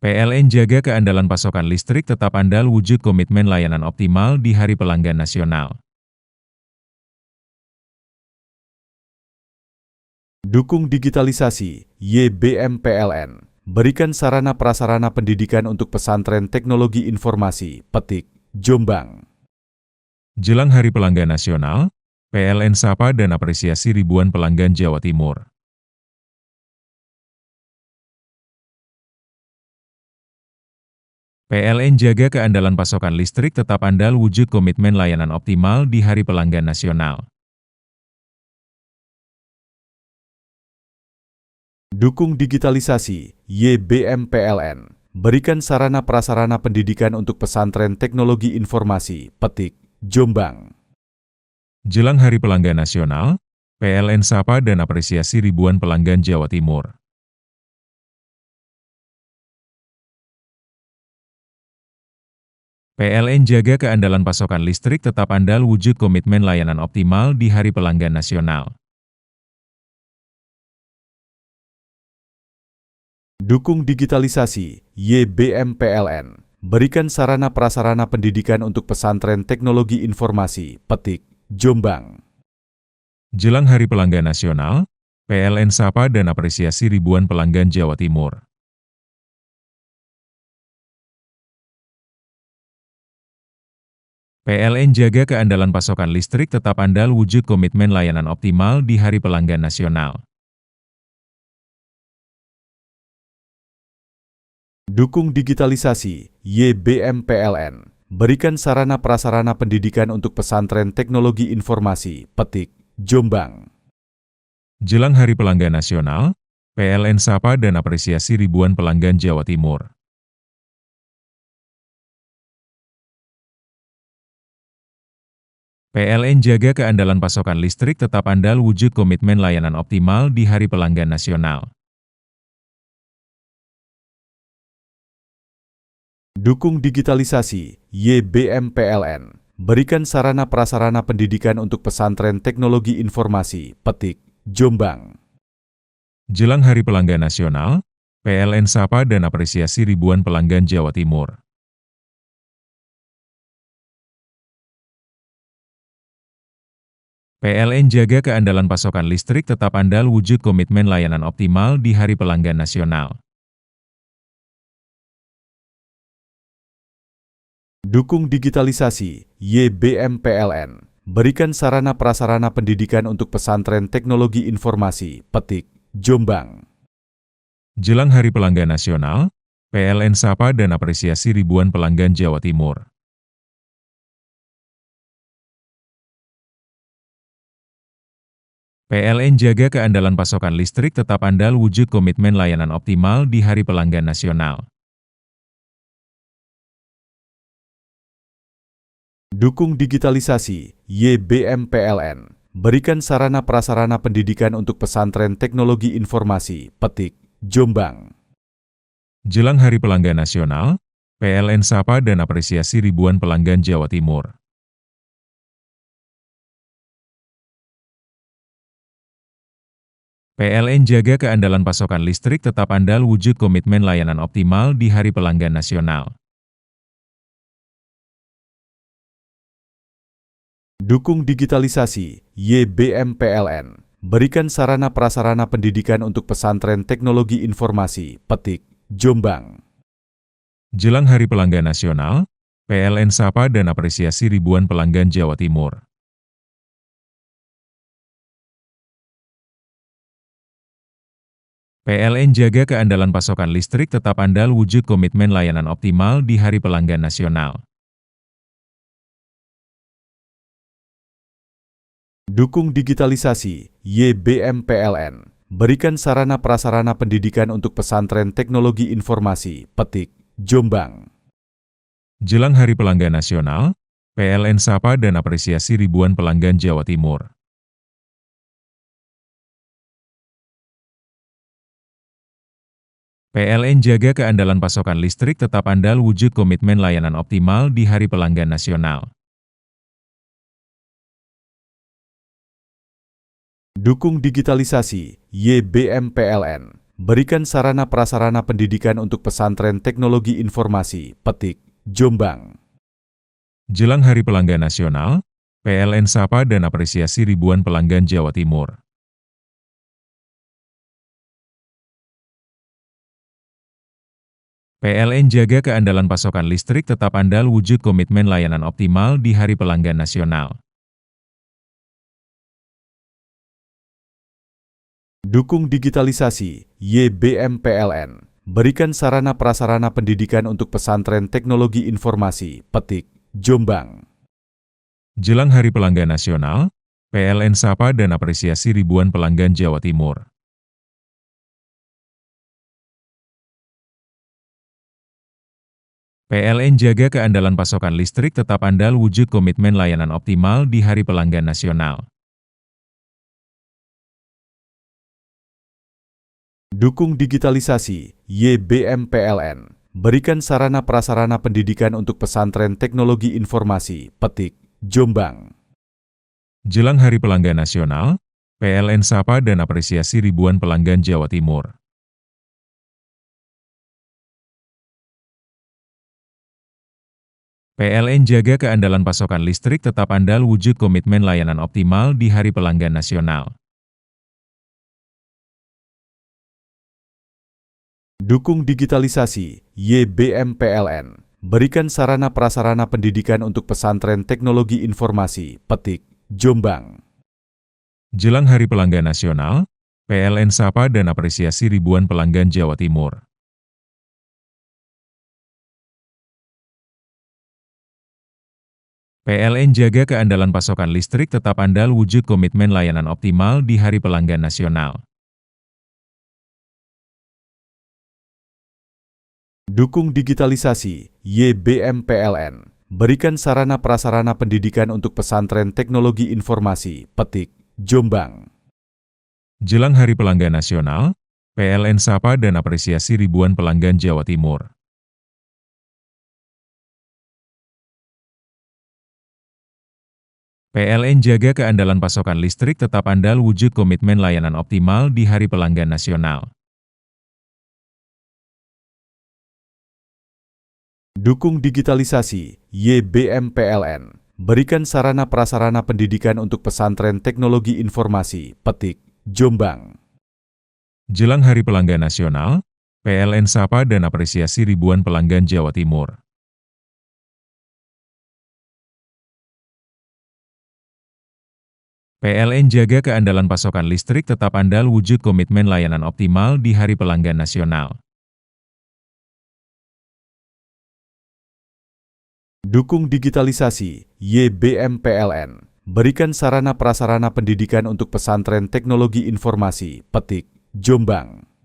PLN jaga keandalan pasokan listrik tetap andal wujud komitmen layanan optimal di Hari Pelanggan Nasional.
Dukung digitalisasi, YBM PLN. Berikan sarana prasarana pendidikan untuk pesantren teknologi informasi, Petik, Jombang.
Jelang Hari Pelanggan Nasional, PLN sapa dan apresiasi ribuan pelanggan Jawa Timur. PLN jaga keandalan pasokan listrik tetap andal wujud komitmen layanan optimal di Hari Pelanggan Nasional.
Dukung digitalisasi, YBM PLN. Berikan sarana prasarana pendidikan untuk pesantren teknologi informasi, Petik, Jombang.
Jelang Hari Pelanggan Nasional, PLN sapa dan apresiasi ribuan pelanggan Jawa Timur. PLN jaga keandalan pasokan listrik tetap andal wujud komitmen layanan optimal di Hari Pelanggan Nasional.
Dukung digitalisasi, YBM PLN. Berikan sarana prasarana pendidikan untuk pesantren teknologi informasi, Petik, Jombang.
Jelang Hari Pelanggan Nasional, PLN sapa dan apresiasi ribuan pelanggan Jawa Timur. PLN jaga keandalan pasokan listrik tetap andal wujud komitmen layanan optimal di Hari Pelanggan Nasional.
Dukung digitalisasi, YBM PLN. Berikan sarana prasarana pendidikan untuk pesantren teknologi informasi, Petik, Jombang.
Jelang Hari Pelanggan Nasional, PLN sapa dan apresiasi ribuan pelanggan Jawa Timur. PLN jaga keandalan pasokan listrik tetap andal wujud komitmen layanan optimal di Hari Pelanggan Nasional.
Dukung digitalisasi, YBM PLN. Berikan sarana prasarana pendidikan untuk pesantren teknologi informasi, Petik, Jombang.
Jelang Hari Pelanggan Nasional, PLN sapa dan apresiasi ribuan pelanggan Jawa Timur. PLN jaga keandalan pasokan listrik tetap andal wujud komitmen layanan optimal di Hari Pelanggan Nasional.
Dukung digitalisasi, YBM PLN. Berikan sarana prasarana pendidikan untuk pesantren teknologi informasi, Petik, Jombang.
Jelang Hari Pelanggan Nasional, PLN sapa dan apresiasi ribuan pelanggan Jawa Timur. PLN jaga keandalan pasokan listrik tetap andal wujud komitmen layanan optimal di Hari Pelanggan Nasional.
Dukung digitalisasi, YBM PLN. Berikan sarana prasarana pendidikan untuk pesantren teknologi informasi, Petik, Jombang.
Jelang Hari Pelanggan Nasional, PLN sapa dan apresiasi ribuan pelanggan Jawa Timur. PLN jaga keandalan pasokan listrik tetap andal wujud komitmen layanan optimal di Hari Pelanggan Nasional.
Dukung digitalisasi, YBM PLN. Berikan sarana prasarana pendidikan untuk pesantren teknologi informasi, Petik, Jombang.
Jelang Hari Pelanggan Nasional, PLN sapa dan apresiasi ribuan pelanggan Jawa Timur. PLN jaga keandalan pasokan listrik tetap andal wujud komitmen layanan optimal di Hari Pelanggan Nasional.
Dukung digitalisasi, YBM PLN. Berikan sarana prasarana pendidikan untuk pesantren teknologi informasi, Petik, Jombang.
Jelang Hari Pelanggan Nasional, PLN sapa dan apresiasi ribuan pelanggan Jawa Timur. PLN jaga keandalan pasokan listrik tetap andal wujud komitmen layanan optimal di Hari Pelanggan Nasional.
Dukung digitalisasi, YBM PLN. Berikan sarana prasarana pendidikan untuk pesantren teknologi informasi, Petik, Jombang.
Jelang Hari Pelanggan Nasional, PLN sapa dan apresiasi ribuan pelanggan Jawa Timur. PLN jaga keandalan pasokan listrik tetap andal wujud komitmen layanan optimal di Hari Pelanggan Nasional.
Dukung digitalisasi, YBM PLN. berikan sarana prasarana pendidikan untuk pesantren teknologi informasi, Petik, Jombang.
Jelang Hari Pelanggan Nasional, PLN sapa dan apresiasi ribuan pelanggan Jawa Timur. PLN jaga keandalan pasokan listrik tetap andal wujud komitmen layanan optimal di Hari Pelanggan Nasional.
Dukung digitalisasi, YBM PLN. Berikan sarana prasarana pendidikan untuk pesantren teknologi informasi, Petik, Jombang.
Jelang Hari Pelanggan Nasional, PLN sapa dan apresiasi ribuan pelanggan Jawa Timur. PLN jaga keandalan pasokan listrik tetap andal wujud komitmen layanan optimal di Hari Pelanggan Nasional.
Dukung digitalisasi, YBM PLN. Berikan sarana prasarana pendidikan untuk pesantren teknologi informasi, Petik, Jombang.
Jelang Hari Pelanggan Nasional, PLN sapa dan apresiasi ribuan pelanggan Jawa Timur. PLN jaga keandalan pasokan listrik tetap andal wujud komitmen layanan optimal di Hari Pelanggan Nasional.
Dukung digitalisasi, YBM PLN. Berikan sarana prasarana pendidikan untuk pesantren teknologi informasi, Petik, Jombang.
Jelang Hari Pelanggan Nasional, PLN sapa dan apresiasi ribuan pelanggan Jawa Timur. PLN jaga keandalan pasokan listrik tetap andal wujud komitmen layanan optimal di Hari Pelanggan Nasional.
Dukung digitalisasi, YBM PLN. Berikan sarana prasarana pendidikan untuk pesantren teknologi informasi, Petik, Jombang.
Jelang Hari Pelanggan Nasional, PLN sapa dan apresiasi ribuan pelanggan Jawa Timur. PLN jaga keandalan pasokan listrik tetap andal wujud komitmen layanan optimal di Hari Pelanggan Nasional.
Dukung digitalisasi, YBM PLN. Berikan sarana prasarana pendidikan untuk pesantren teknologi informasi, Petik, Jombang.